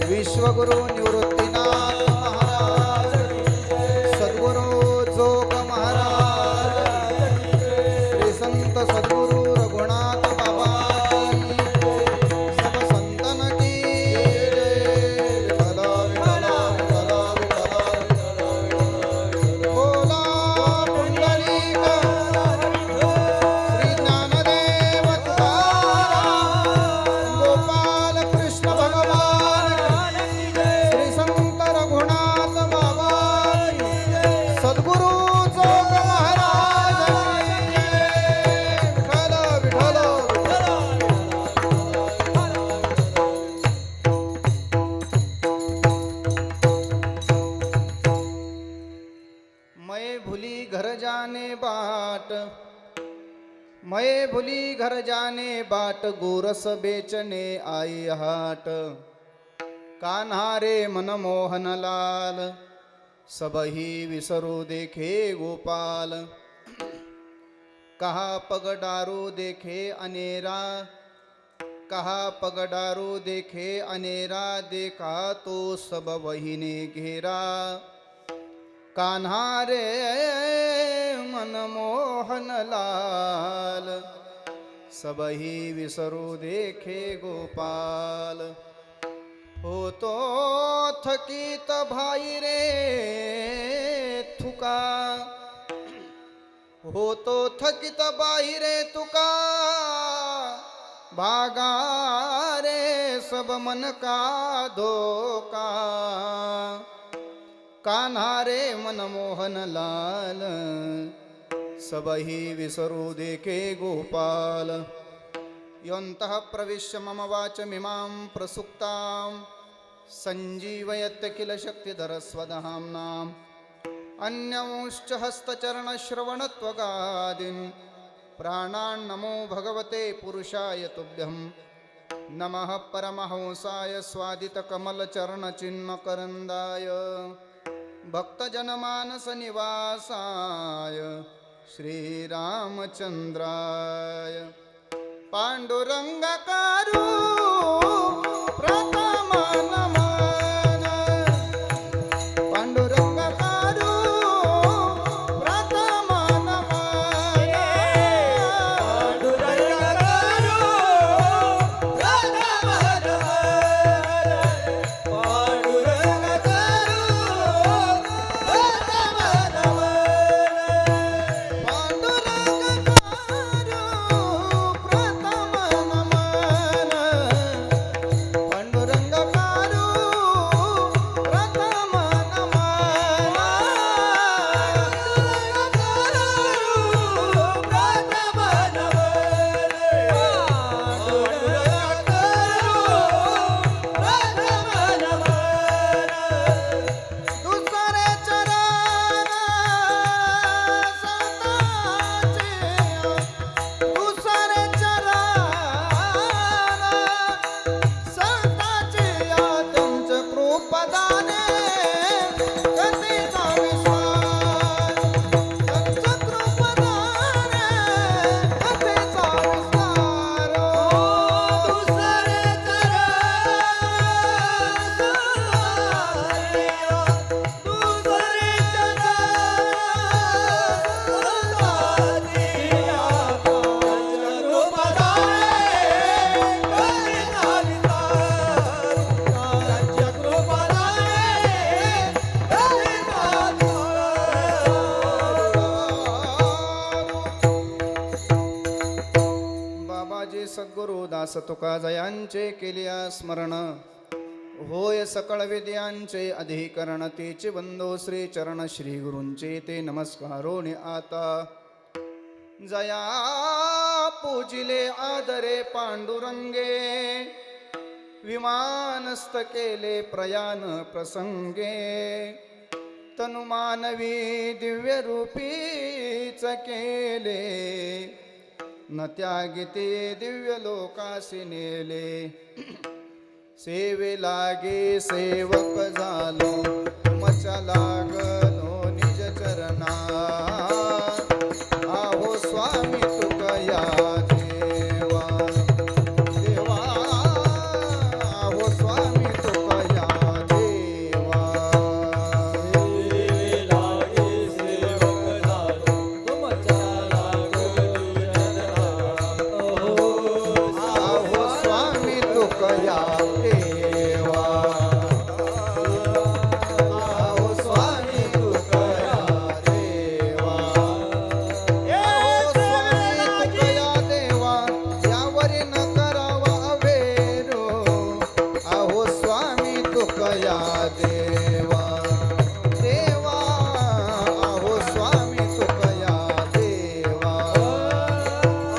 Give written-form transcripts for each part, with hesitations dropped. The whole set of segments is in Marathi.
विश्वगुरु निवृत्तीनाथ महाराज, सद्गुरु जोग महाराज, श्री संत सद्गुरु रघुनाथ बाबा सब संतन की विठ्ठल विठ्ठल विठ्ठल विठ्ठल बोला पुंडलिक श्री ज्ञानदेव तुकाराम गोपाल कृष्ण भगवान श्री संत रघुनाथ बाबा सद्गुरु जोग महाराज विठ्ठल विठ्ठल मैं भूली घर जाने बाट, मैं भूली घर जाने बाट, गोरस बेचने आई हाट। कान्हा रे मनमोहन लाल, सबही विसरू देखे गोपाल। कहा पगडारू देखे अनेरा, कहा पगडारू देखे अनेरा, देखा तो सब वही ने घेरा। कान्हा रे मनमोहन लाल, सबही विसरू देखे गोपाल। हो तो थकीत भाई रे थुका, हो तो थकीत बाई रे तुका, भागा रे सब मन का धोका। कान्हा रे मनमोहन लाल, सबही विसरू देखे गोपाल। योऽन्तः प्रविश्य मम वाचमिमां प्रसुप्तां सञ्जीवयत्य किल शक्तिधरस्वधाम्नाम्। अन्यंश्च हस्तचरणश्रवणत्वगादीन् प्राणान्नमो भगवते पुरुषाय तुभ्यं। नमः परमहंसाय स्वादितकमलचरणचिन्मकरन्दाय भक्तजनमानसनिवासाय श्रीरामचन्द्राय। पाण्डुरङ्गकारू प्रथम नमन, पाण्डुरङ्गकारू प्रथम नमन, पांडुरंगाकारू प्रथम नमन, पांडुरंगाकारू प्रथम नमन, पाण्डुरङ्गकारू प्रथम नमन। श्री सद्गुरु दास तुका जयांचे केलिया स्मरण होय सकळ विद्यांचे अधिकरण तेचे बंधो श्री चरण श्री गुरूंचे ते नमस्कारो नि आता जया पूजिले आदरे पांडुरंगे विमानस्थ केले प्रयाण प्रसंगे तनु मानवी दिव्य रूपीच केले न त्यागिते दिव्य लोकासी नेले सेवे लागे सेवक झालो मचा लागलो निज चरणा आहो स्वामी तुकया देवा देवा आहो स्वामी तुकया देवा आहो स्वामी तुकया देवा आहो स्वामी तुकया देवा आहो स्वामी तुकया देवा यावरी न करावा अवेरो आहो स्वामी तुकया देवा देवा आहो स्वामी तुकया देवा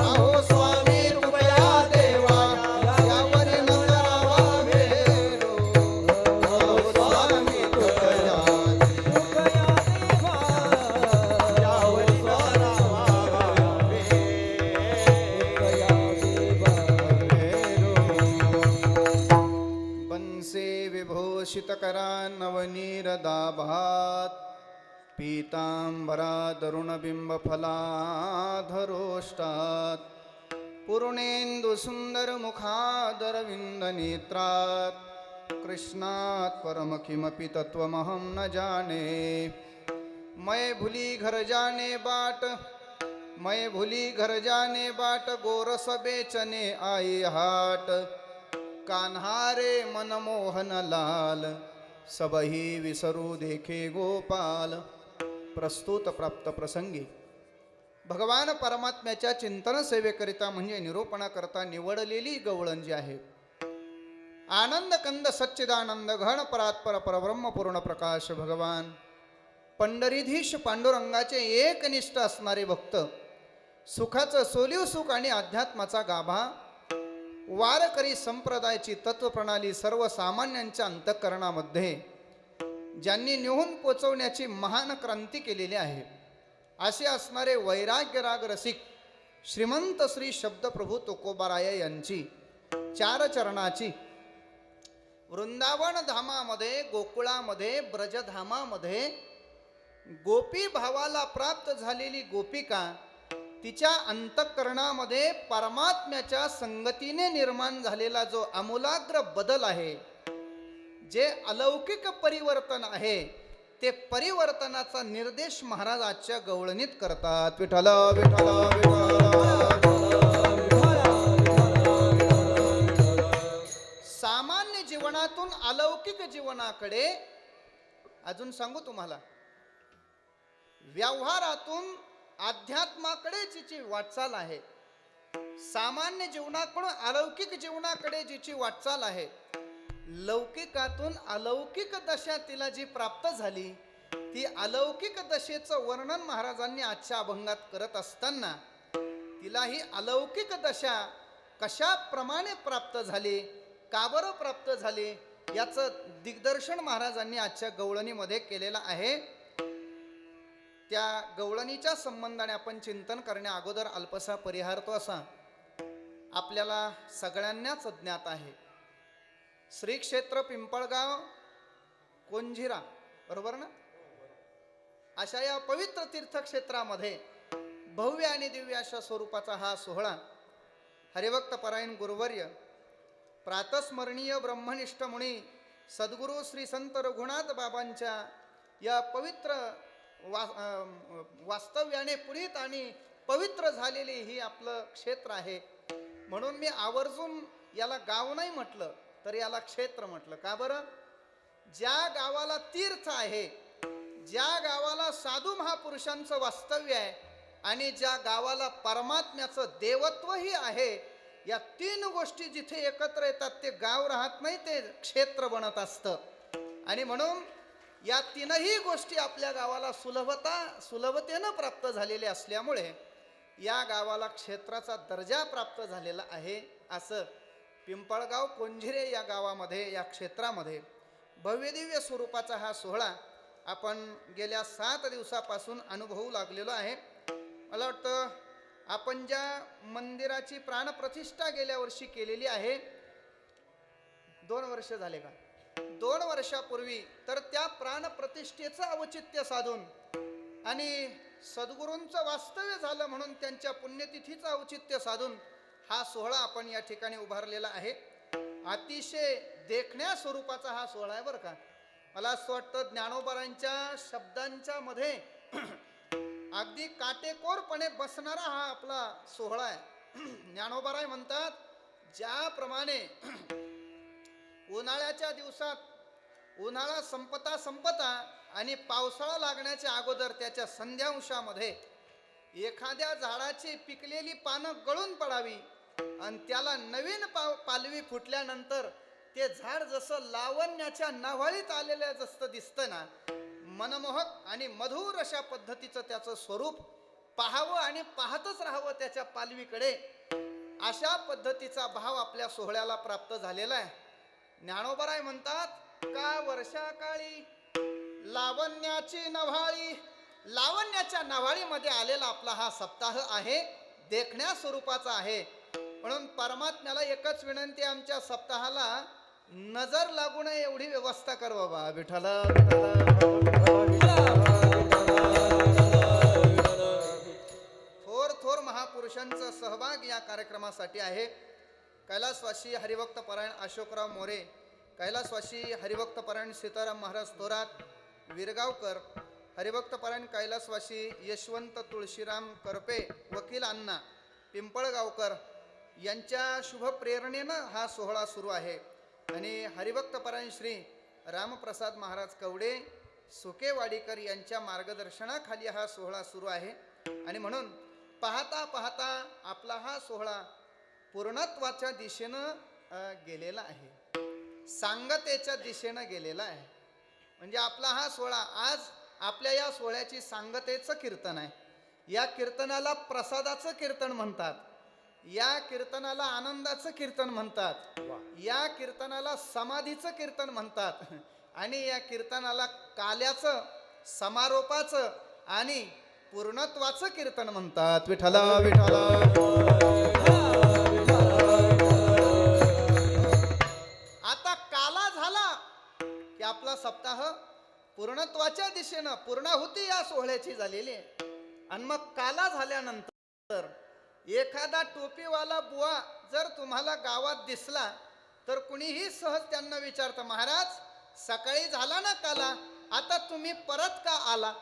आहो स्वामी तुकया देवा यावरी न करावा अवेरो आहो स्वामी तुकया बनसे विभूषित करा नवनीर दाभात पीतांबरा तरुण बिंब फलाधरोष्टात पूर्णेंदु सुंदर मुखादरविंद नेत्रात कृष्णात परम किमपि तत्वमहं न जाने मैं भूली घर जाने बाट मैं भूली घर जाने बाट गोरस बेचने आई हाट कान्हारे मनमोहन लाल सबही विसरू देखे गोपाल प्रस्तुत प्राप्त प्रसंगी भगवान परमात्म्याच्या चिंतन सेवेकरिता म्हणजे निरूपणाकरता निवडलेली गवळण जी आहे आनंद कंद सच्चिदानंद घन परात्पर परब्रह्म पूर्ण प्रकाश भगवान पंढरीधीश पांडुरंगाचे एकनिष्ठ असणारे भक्त सुखाचं सोलीव सुख आणि अध्यात्माचा गाभा वारकरी संप्रदायाची तत्वप्रणाली सर्वसामान्यांच्या अंतःकरणामध्ये ज्यांनी निहून पोचवण्याची महान क्रांती केलेली आहे असे असणारे वैराग्य राग रसिक श्रीमंत श्री शब्दप्रभू तुकोबाराय यांची चार चरणाची वृंदावन धामामध्ये गोकुळामध्ये ब्रजधामामध्ये गोपी भावाला प्राप्त झालेली गोपिका तिच्या अंतःकरणामध्ये परमात्म्याच्या संगतीने निर्माण झालेला जो आमूलाग्र बदल आहे जे अलौकिक परिवर्तन आहे ते परिवर्तनाचा निर्देश महाराज आजच्या गवळणीत करतात विठ्ठल विठ्ठल सामान्य जीवनातून अलौकिक जीवनाकडे अजून सांगू तुम्हाला व्यवहारातून अध्यात्माकडे जिची वाटचाल आहे सामान्य जीवनाकडून अलौकिक जीवनाकडे जिची वाटचाल आहे लौकिकातून अलौकिक दशा तिला जी प्राप्त झाली ती अलौकिक दशेचं वर्णन महाराजांनी आजच्या अभंगात करत असताना तिला ही अलौकिक दशा कशाप्रमाणे प्राप्त झाली का बरं प्राप्त झाली याचं दिग्दर्शन महाराजांनी आजच्या गवळणीमध्ये केलेलं आहे त्या गवळणीच्या संबंधाने आपण चिंतन करण्या अगोदर अल्पसा परिहार तो असा आपल्याला सगळ्यांनाच ज्ञात आहे श्री क्षेत्र पिंपळगाव कोंझिरा बरोबर ना अशा या पवित्र तीर्थक्षेत्रामध्ये भव्य आणि दिव्य अशा स्वरूपाचा हा सोहळा हरिभक्त परायण गुरुवर्य प्रातस्मरणीय ब्रह्मनिष्ठ मुनी सद्गुरू श्री संत रघुनाथ बाबांच्या या पवित्र वास्तव्याने पुनीत आणि पवित्र झालेले ही आपलं क्षेत्र आहे म्हणून मी आवर्जून याला गाव नाही म्हटलं तर याला क्षेत्र म्हटलं का बरं ज्या गावाला तीर्थ आहे ज्या गावाला साधू महापुरुषांचं वास्तव्य आहे आणि ज्या गावाला परमात्म्याचं देवत्वही आहे या तीन गोष्टी जिथे एकत्र येतात ते गाव राहत नाही, ते क्षेत्र बनत असतं. आणि म्हणून या तीनही गोष्टी आपल्या गावाला सुलभतेनं प्राप्त झालेल्या असल्यामुळे या गावाला क्षेत्राचा दर्जा प्राप्त झालेला आहे. असं पिंपळगाव कोंझिरे या गावामध्ये, या क्षेत्रामध्ये भव्यदिव्य स्वरूपाचा हा सोहळा आपण गेल्या 7 दिवसापासून अनुभवू लागलेलो आहे. मला वाटतं आपण ज्या मंदिराची प्राणप्रतिष्ठा गेल्या वर्षी केलेली आहे, 2 वर्ष झाले का, 2 वर्षापूर्वी, तर त्या प्राणप्रतिष्ठेचं औचित्य साधून आणि सद्गुरूंचं वास्तव्य झालं म्हणून त्यांच्या पुण्यतिथीचं औचित्य साधून हा सोहळा आपण या ठिकाणी उभारलेला आहे. अतिशय देखण्या स्वरूपाचा हा सोहळा आहे बरं का. मला असं वाटतं ज्ञानोबारांच्या शब्दांच्या मध्ये अगदी काटेकोरपणे बसणारा हा आपला सोहळा आहे. ज्ञानोबाराय म्हणतात, ज्याप्रमाणे उन्हाळ्याच्या दिवसात उन्हाळा संपता आणि पावसाळा लागण्याच्या अगोदर त्याच्या संध्यांशामध्ये एखाद्या झाडाची पिकलेली पानं गळून पडावी आणि त्याला नवीन पालवी फुटल्यानंतर ते झाड जसं लावण्याच्या नव्हाळीत आलेलं जसं दिसतं ना, मनमोहक आणि मधुर अशा पद्धतीचं त्याचं स्वरूप पाहावं आणि पाहतच राहावं त्याच्या पालवीकडे, अशा पद्धतीचा भाव आपल्या सोहळ्याला प्राप्त झालेला आहे. ज्ञानोबाराय म्हणतात, का वर्षाकाळी लावण्याची नव्हाळी, लावण्याच्या नव्हाळीमध्ये आलेला आपला हा सप्ताह आहे, देखण्या स्वरूपाचा आहे. म्हणून परमात्म्याला एकच विनंती, आमच्या सप्ताहाला नजर लागू नये एवढी व्यवस्था कर बाबा. विठ्ठल थोर महापुरुषांचा सहभाग या कार्यक्रमासाठी आहे. कैलासवासी हरिभक्त परायण अशोकराव मोरे, कैलासवासी हरिभक्त परायण सीताराम महाराज थोरात विरगावकर, हरिभक्त परायण कैलासवासी यशवंत तुळशीराम करपे वकील अण्णा पिंपळगावकर यांच्या शुभ प्रेरणेनं हा सोहळा सुरू आहे. आणि हरिभक्त परायण श्री रामप्रसाद महाराज कवडे सुकेवाडीकर यांच्या मार्गदर्शनाखाली हा सोहळा सुरू आहे. आणि म्हणून पाहता पाहता आपला हा सोहळा पूर्णत्वाच्या दिशेनं गेलेला आहे, सांगतेच्या दिशेनं गेलेला आहे. म्हणजे आपला हा सोहळा, आज आपल्या या सोहळ्याची सांगतेचं कीर्तन आहे. या कीर्तनाला प्रसादाचं कीर्तन म्हणतात, या कीर्तनाला आनंदाचं कीर्तन म्हणतात, या कीर्तनाला समाधीचं कीर्तन म्हणतात, आणि या कीर्तनाला काल्याचं, समारोपाचं आणि पूर्णत्वाचं कीर्तन म्हणतात. विठ्ठल विठ्ठल. आता काला झाला की आपला सप्ताह पूर्णत्वाच्या दिशेनं, पूर्णाहुती या सोहळ्याची झालेली आहे. आणि मग काला झाल्यानंतर एखादा टोपीवाला बुवा जर तुम्हाला गावात दिसला तर कुणीही सहज त्यांना विचारतं, महाराज सकाळी झाला ना काला, आता तुम्ही परत का आला?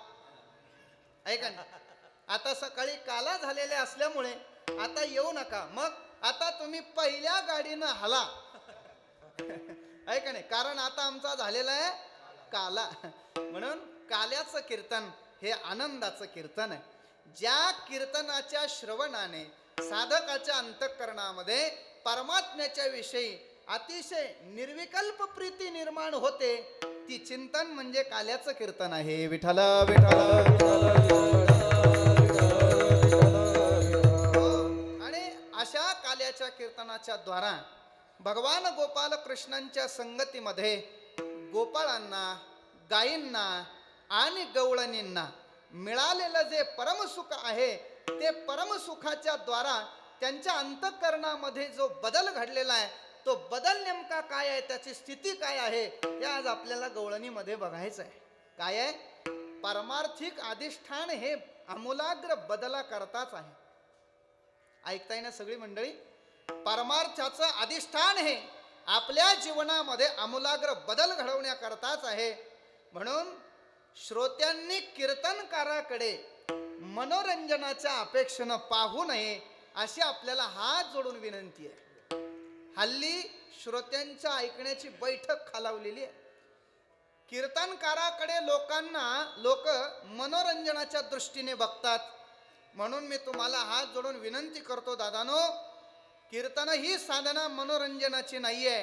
ऐका ना, आता सकाळी काला झालेल्या असल्यामुळे आता येऊ नका, मग आता तुम्ही पहिल्या गाडीनं हला. ऐका नाही, कारण आता आमचा झालेला आहे काला. म्हणून काल्याचं कीर्तन हे आनंदाचं कीर्तन आहे. ज्या कीर्तनाच्या श्रवणाने साधकाच्या अंतःकरणामध्ये परमात्म्याच्या विषयी अतिशय निर्विकल्प प्रीती निर्माण होते, ती चिंतन म्हणजे काल्याचं कीर्तन आहे. विठ्ठल विठ्ठल. आणि अशा काल्याच्या कीर्तनाच्या द्वारा भगवान गोपाल कृष्णांच्या संगतीमध्ये गोपाळांना, गायींना आणि गवळणींना मिळालेलं जे परमसुख आहे, ते परमसुखाच्या द्वारा त्यांच्या अंतःकरणामध्ये जो बदल घडलेला आहे, तो बदल नेमका काय आहे, त्याची स्थिती काय आहे, हे आज आपल्याला गवळणीमध्ये बघायचं आहे. काय आहे? परमार्थिक अधिष्ठान हे आमूलाग्र बदला करताच आहे. ऐकताय ना सगळी मंडळी? परमार्थाचं अधिष्ठान हे आपल्या जीवनामध्ये आमूलाग्र बदल घडवण्याकरताच आहे. म्हणून श्रोत्यांनी कीर्तनकाराकडे मनोरंजनाच्या अपेक्षेनं पाहू नये, अशी आपल्याला हात जोडून विनंती आहे. हल्ली श्रोत्यांच्या ऐकण्याची बैठक खालावलेली आहे. कीर्तनकाराकडे लोक मनोरंजनाच्या दृष्टीने बघतात. म्हणून मी तुम्हाला हात जोडून विनंती करतो, दादानो, कीर्तन ही साधना मनोरंजनाची नाहीये.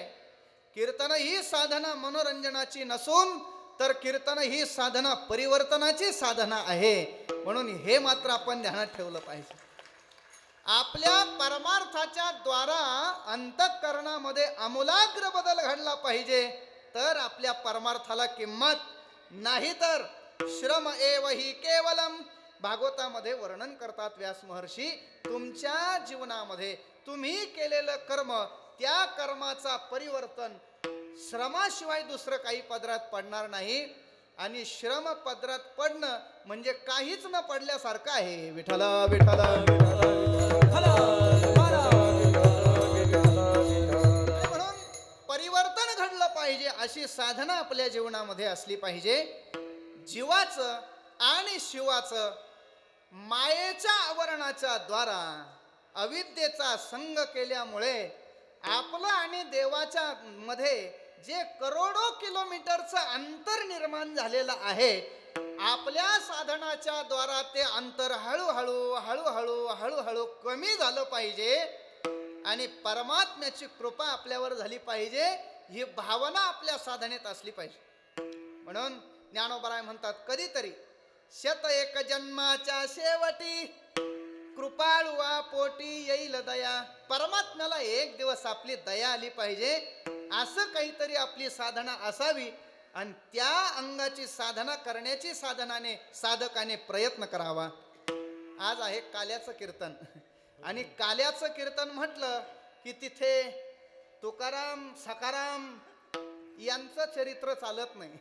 कीर्तन ही साधना मनोरंजनाची नसून तर कीर्तन ही साधना परिवर्तनाची साधना आहे. म्हणून हे मात्र आपण ध्यानात ठेवलं पाहिजे. आपल्या परमार्थाच्या द्वारा अंतःकरणामध्ये आमूलाग्र बदल घडला पाहिजे, तर आपल्या परमार्थाला किंमत. नाही तर श्रम एव हि केवलम. भागवतामध्ये वर्णन करतात व्यास महर्षी, तुमच्या जीवनामध्ये तुम्ही केलेलं कर्म, त्या कर्माचा परिवर्तन श्रमाशिवाय दुसरं काही पदरात पडणार नाही. आणि श्रम पदरात पडणं म्हणजे काहीच न पडल्यासारखं आहे. विठ्ठल विठ्ठल म्हणून परिवर्तन घडलं पाहिजे अशी साधना आपल्या जीवनामध्ये असली पाहिजे. जीवाचं आणि शिवाचं मायेच्या आवरणाच्या द्वारा अविद्येचा संग केल्यामुळे आपलं आणि देवाच्या मध्ये जे करोडो किलोमीटरचं अंतर निर्माण झालेलं आहे, आपल्या साधनाच्या द्वारा ते अंतर हळूहळू हळूहळू हळूहळू कमी झालं पाहिजे आणि परमात्म्याची कृपा आपल्यावर झाली पाहिजे, ही भावना आपल्या साधनेत असली पाहिजे. म्हणून ज्ञानोबराय म्हणतात, कधीतरी शत एक जन्माच्या शेवटी कृपाळुवा पोटी येईल दया. परमात्म्याला एक दिवस आपली दया आली पाहिजे, असं काहीतरी आपली साधना असावी आणि त्या अंगाची साधना करण्याची साधकाने प्रयत्न करावा. आज आहे काल्याचं कीर्तन आणि काल्याचं कीर्तन म्हटलं की तिथे तुकाराम सखाराम यांचं चरित्र चालत नाही.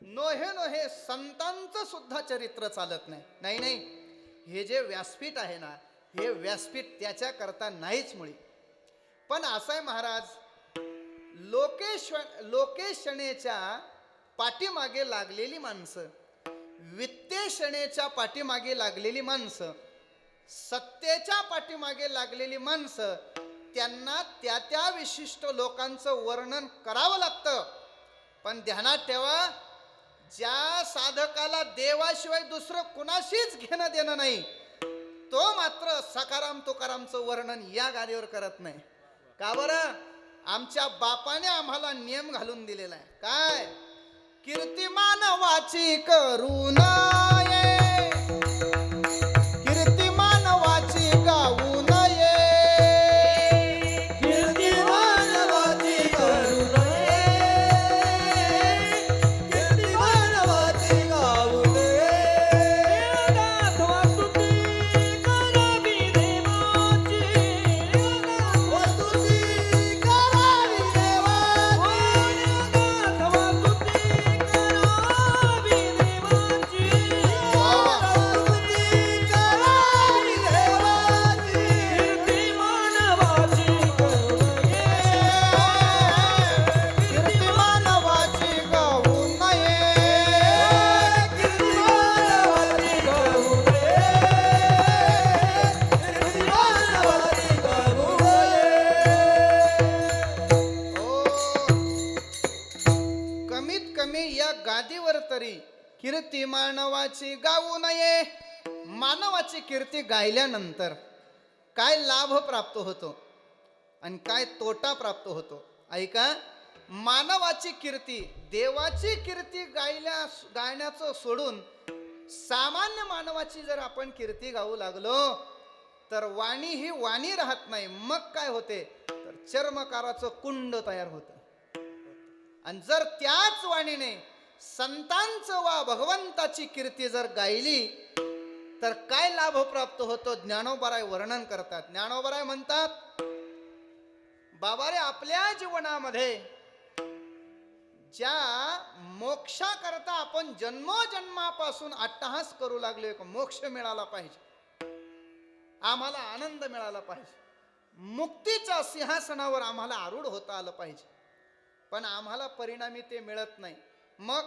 नोहे संतांचं सुद्धा चरित्र चालत नाही. नाही नाही, हे जे व्यासपीठ आहे ना, हे व्यासपीठ त्याच्या करता नाहीच मुळी. पण असं आहे महाराज, लोकेशनेच्या पाठीमागे लागलेली माणसं, वित्तेषणेच्या पाठीमागे लागलेली माणसं, सत्तेच्या पाठीमागे लागलेली माणसं, त्यांना त्या त्या विशिष्ट लोकांचं वर्णन करावं लागतं. पण ध्यानात ठेवा, ज्या साधकाला देवाशिवाय दुसरं कुणाशीच घेणं देणं नाही, तो मात्र सखाराम तुकारामचं वर्णन या गादीवर करत नाही. का बरं? आमच्या बापाने आम्हाला नियम घालून दिलेला आहे. काय? कीर्तिमान वाची करू नये, कीर्तिमान वाची गाऊ नये, कीर्तिमान वाची करू नये, कीर्तिमान वाची गाऊ नये. वस्तुती करावी कीर्तिमान वाची गाऊ नये, कमीत कमी या गादीवर तरी कीर्ती मानवाची गाऊ नये. मानवाची कीर्ती गायल्यानंतर काय लाभ प्राप्त होतो आणि काय तोटा प्राप्त होतो ऐका. मानवाची कीर्ती, देवाची कीर्ती गायण्याचं सोडून सामान्य मानवाची जर आपण कीर्ती गाऊ लागलो तर वाणी ही वाणी राहत नाही. मग काय होते तर चर्मकाराचं कुंड तयार होतं. आणि जर त्याच वाणीने संतांचं वा भगवंताची कीर्ती जर गायली तर काय लाभ प्राप्त होतो ज्ञानोबराय वर्णन करतात. ज्ञानोबराय म्हणतात, बाबा रे, आपल्या जीवनामध्ये ज्या मोक्षाकरता आपण जन्मोजन्मापासून अट्टहास करू लागले, मोक्ष मिळाला पाहिजे, आम्हाला आनंद मिळाला पाहिजे, मुक्तीच्या सिंहासनावर आम्हाला आरूढ होता आलं पाहिजे, पण आम्हाला परिणामी ते मिळत नाही. मग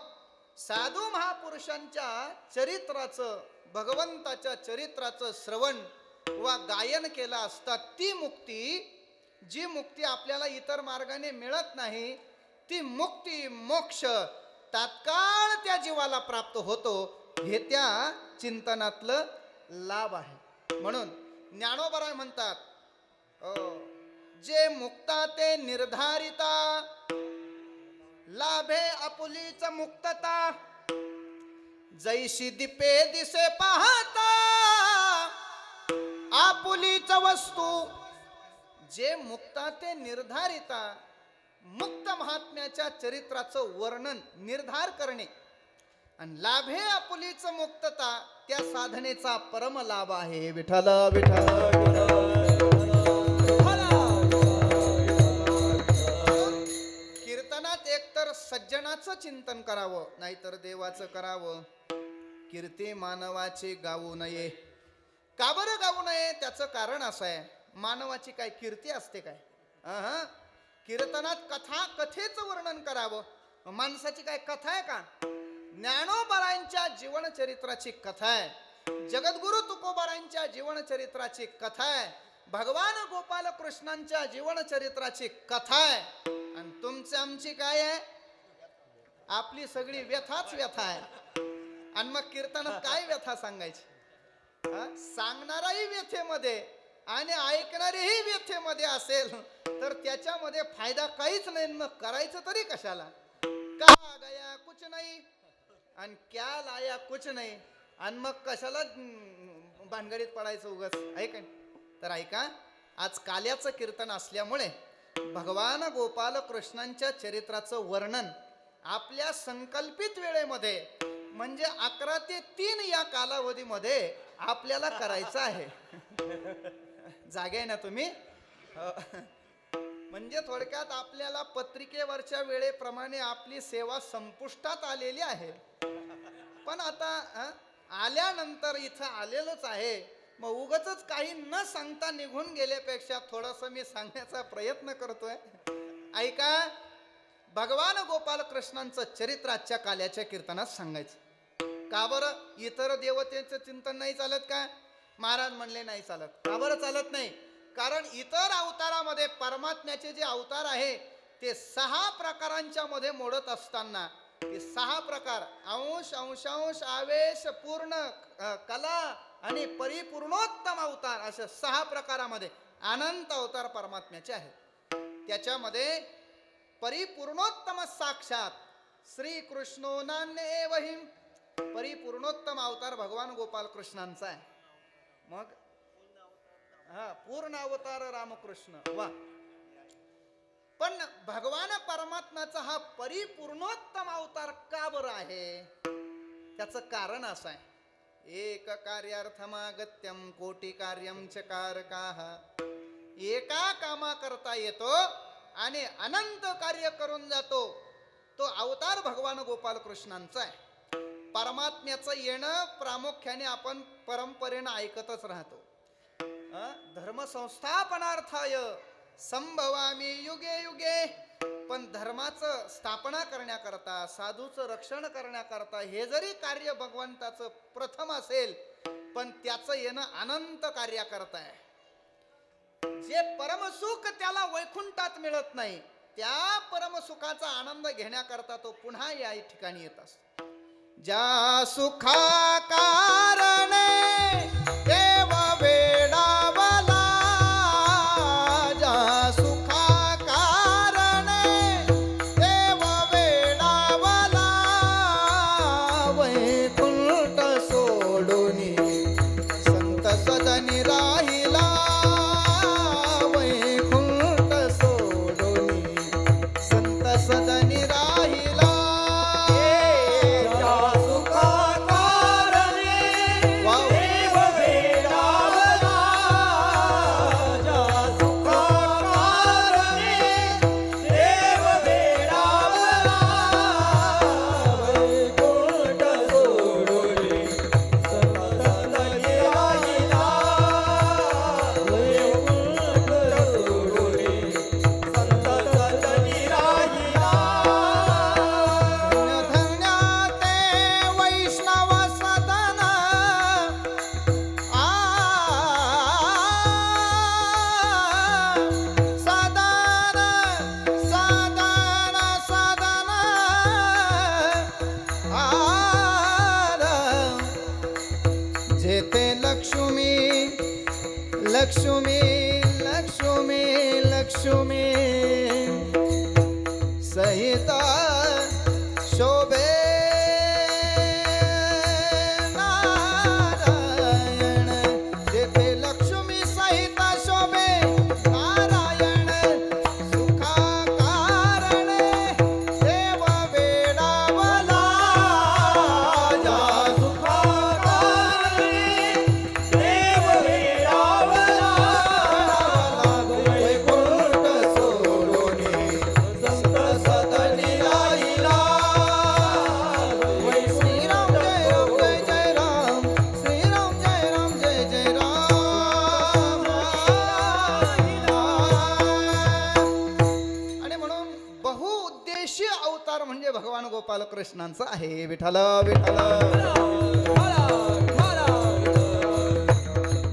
साधू महापुरुषांच्या चरित्राचं, भगवंताच्या चरित्राचं श्रवण वा गायन केलं असता ती मुक्ती, जी मुक्ती आपल्याला इतर मार्गाने मिळत नाही, ती मुक्ती मोक्ष तात्काळ त्या जीवाला प्राप्त होतो. हे त्या चिंतनातलं लाभ आहे. म्हणून ज्ञानोबराय म्हणतात, जे मुक्ता ते निर्धारिता लाभे आपुलीच मुक्तता जैशी दीपे दिसे पाहता आपुलीच वस्तू जे मुक्ता ते निर्धारिता मुक्त महात्म्याच्या चरित्राचं वर्णन निर्धार करणे आणि लाभे आपुलीच मुक्तता त्या साधनेचा परम लाभ आहे. विठ्ठल विठ्ठल कीर्तनात एकतर सज्जनाचं चिंतन करावं नाहीतर देवाचं करावं. कीर्ती मानवाची गाऊ नये. का बरं गाऊ नये? त्याचं कारण असं आहे, मानवाची काय कीर्ती असते काय? कीर्तनात कथेचं वर्णन करावं. माणसाची काय कथा आहे का? ज्ञानोबारांच्या जीवन चरित्राची कथा आहे, जगद्गुरु तुकोबारांच्या जीवन चरित्राची कथा आहे, भगवान गोपाल कृष्णांच्या जीवन चरित्राची कथा आहे. आणि तुमची आमची काय आहे? आपली सगळी व्यथाच व्यथा आहे. आणि मग कीर्तनात काय व्यथा सांगायची? सांगणाराही व्यथेमध्ये आणि ऐकणारेही व्यथेमध्ये असेल तर त्याच्यामध्ये फायदा काहीच नाही. मग करायचं तरी कशाला? कहा गया कुछ नाही आणि क्या लाया कुछ नाही. आणि मग कशाला भानगडीत पडायचं उगाच? ऐका तर ऐका, आज काल्याचं कीर्तन असल्यामुळे भगवान गोपाल कृष्णांच्या चरित्राचं वर्णन आपल्या संकल्पित वेळेमध्ये म्हणजे 11 ते 3 या कालावधीमध्ये आपल्याला करायचं आहे. जागे आहे ना तुम्ही? म्हणजे थोडक्यात आपल्याला पत्रिकेवरच्या वेळेप्रमाणे आपली सेवा संपुष्टात आलेली आहे. पण आता आल्यानंतर इथं आलेलोच आहे, मग उगाचच काही न सांगता निघून गेल्यापेक्षा थोडंसं मी सांगण्याचा प्रयत्न करतोय. ऐका, भगवान गोपाल कृष्णांचं चरित्र आजच्या काल्याच्या कीर्तनात सांगायचं. का बरं? इतर देवतेचं चिंतन नाही चालत का? महाराज म्हणले नाही चालत. का बरं चालत नाही? कारण इतर अवतारामध्ये परमात्म्याचे जे अवतार आहे ते 6 प्रकारांच्या मध्ये मोडत असताना ते 6 प्रकार अंश अंशांश आवेश पूर्ण कला आणि परिपूर्णोत्तम अवतार अशा 6 प्रकारामध्ये अनंत अवतार परमात्म्याचे आहेत. त्याच्यामध्ये परिपूर्णोत्तम साक्षात श्री कृष्णो नान्येवहिं परिपूर्णोत्तम अवतार भगवान गोपाल कृष्णांचा आहे. मग पूर्ण अवतार रामकृष्ण वा. पण भगवान परमात्म्याचा हा परिपूर्णोत्तम अवतार का बरं आहे? त्याचं कारण असं आहे, एक कार्यार्थमागत्यम कोटी कार्यम चकारकाः. एका कामा करता येतो आणि अनंत कार्य करून जातो तो अवतार भगवान गोपाल कृष्णांचा आहे. परमात्म्याचं येणं प्रामुख्याने आपण परंपरेनं ऐकतच राहतो. धर्म संस्थापनार्थाय संभवामी युगे युगे. पण धर्माचं स्थापना करण्याकरता साधूचं रक्षण करण्याकरता हे जरी कार्य भगवंताचं प्रथम असेल पण त्याचं येणं अनंत कार्य करता आहे. जे परमसुख त्याला वैकुंठात मिळत नाही त्या परमसुखाचा आनंद घेण्याकरता तो पुन्हा या ठिकाणी येत असतो. ज्या सुखा कारणे देव वेडावला, ज्या सुखा कारणे देव वेडावला, वैकुंठ सोडून संत सदनी राहिला, वैकुंठ सोडून संत सदनी राहिला. त्या सुखा कारणे लक्ष्मी सहित शोभे नारायण, जेथे लक्ष्मी सहित शोभे नारायण, सुखाकारण देव वेडावला, राजा सुखाकारणी देव वेडावला, वैकुंठ सोडून संत सदनी राहिला. श्रीराम जय राम जय जय राम, श्रीराम जय राम जय जय राम. आणि म्हणून बहुउद्देशीय अवतार म्हणजे भगवान गोपाल कृष्णांचा आहे. विठ्ठल विठ्ठल.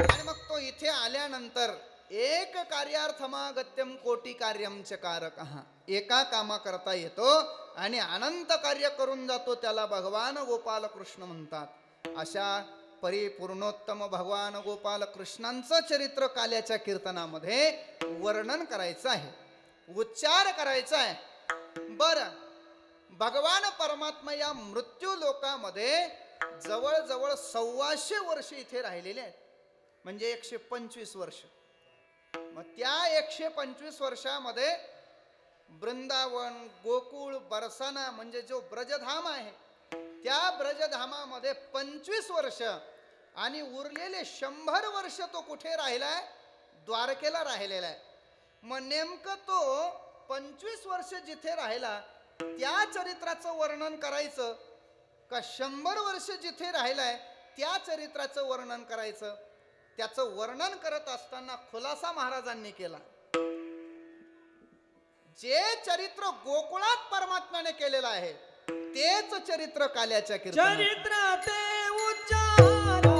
आणि मग तो इथे आल्यानंतर एक कार्यार्थमागत्यम कोटी कार्यम चकारकः, एका कामा करता येतो आणि अनंत कार्य करून जातो, त्याला भगवान गोपाल कृष्ण म्हणतात. अशा परिपूर्णोत्तम भगवान गोपाल कृष्णांचं चरित्र काल्याच्या कीर्तनामध्ये वर्णन करायचं आहे, उच्चार करायचा आहे. बरं, भगवान परमात्मा या मृत्यू लोकामध्ये जवळजवळ 125 वर्ष इथे राहिलेले आहेत, म्हणजे 125 वर्ष. मग त्या 125 वर्षामध्ये वृंदावन, गोकुळ, बरसाना म्हणजे जो ब्रजधाम आहे, त्या ब्रजधामामध्ये 25 वर्ष आणि उरलेले 100 वर्ष तो कुठे राहिलाय? द्वारकेला राहिलेला आहे. मग नेमकं तो 25 वर्ष जिथे राहिला त्या चरित्राचं वर्णन करायचं का 100 वर्ष जिथे राहिलाय त्या चरित्राचं वर्णन करायचं? त्याचं वर्णन करत असताना खुलासा महाराजांनी केला. जे चरित्र गोकुळात परमात्म्याने केलेलं आहे तेच चरित्र काल्याच्या कीर्तनात. चरित्र ते उच्चारावे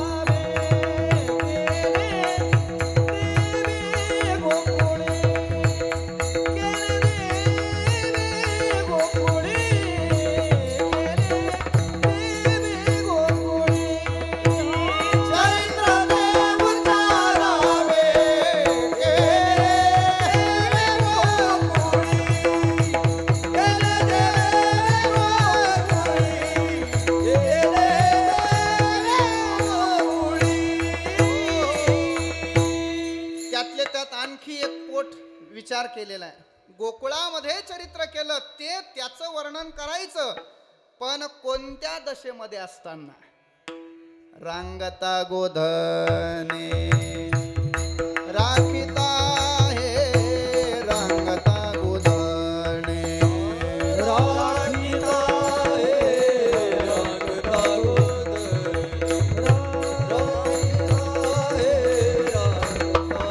देवी गोकुळे, केले देवी गोकुळे, केले देवी गोकुळे. चरित्र ते उच्चारावे देवी गोकुळे, केले देवी गोकुळे. त्यातले त्यात आणखी एक पोट विचार केलेला आहे. गोकुळामध्ये चरित्र केलं ते त्याचं वर्णन करायचं, पण कोणत्या दशेमध्ये असताना? रांगता गोधने राखिता हे रांगता गोधने, राखिता हे राखता गोधन, राखिता हे राखता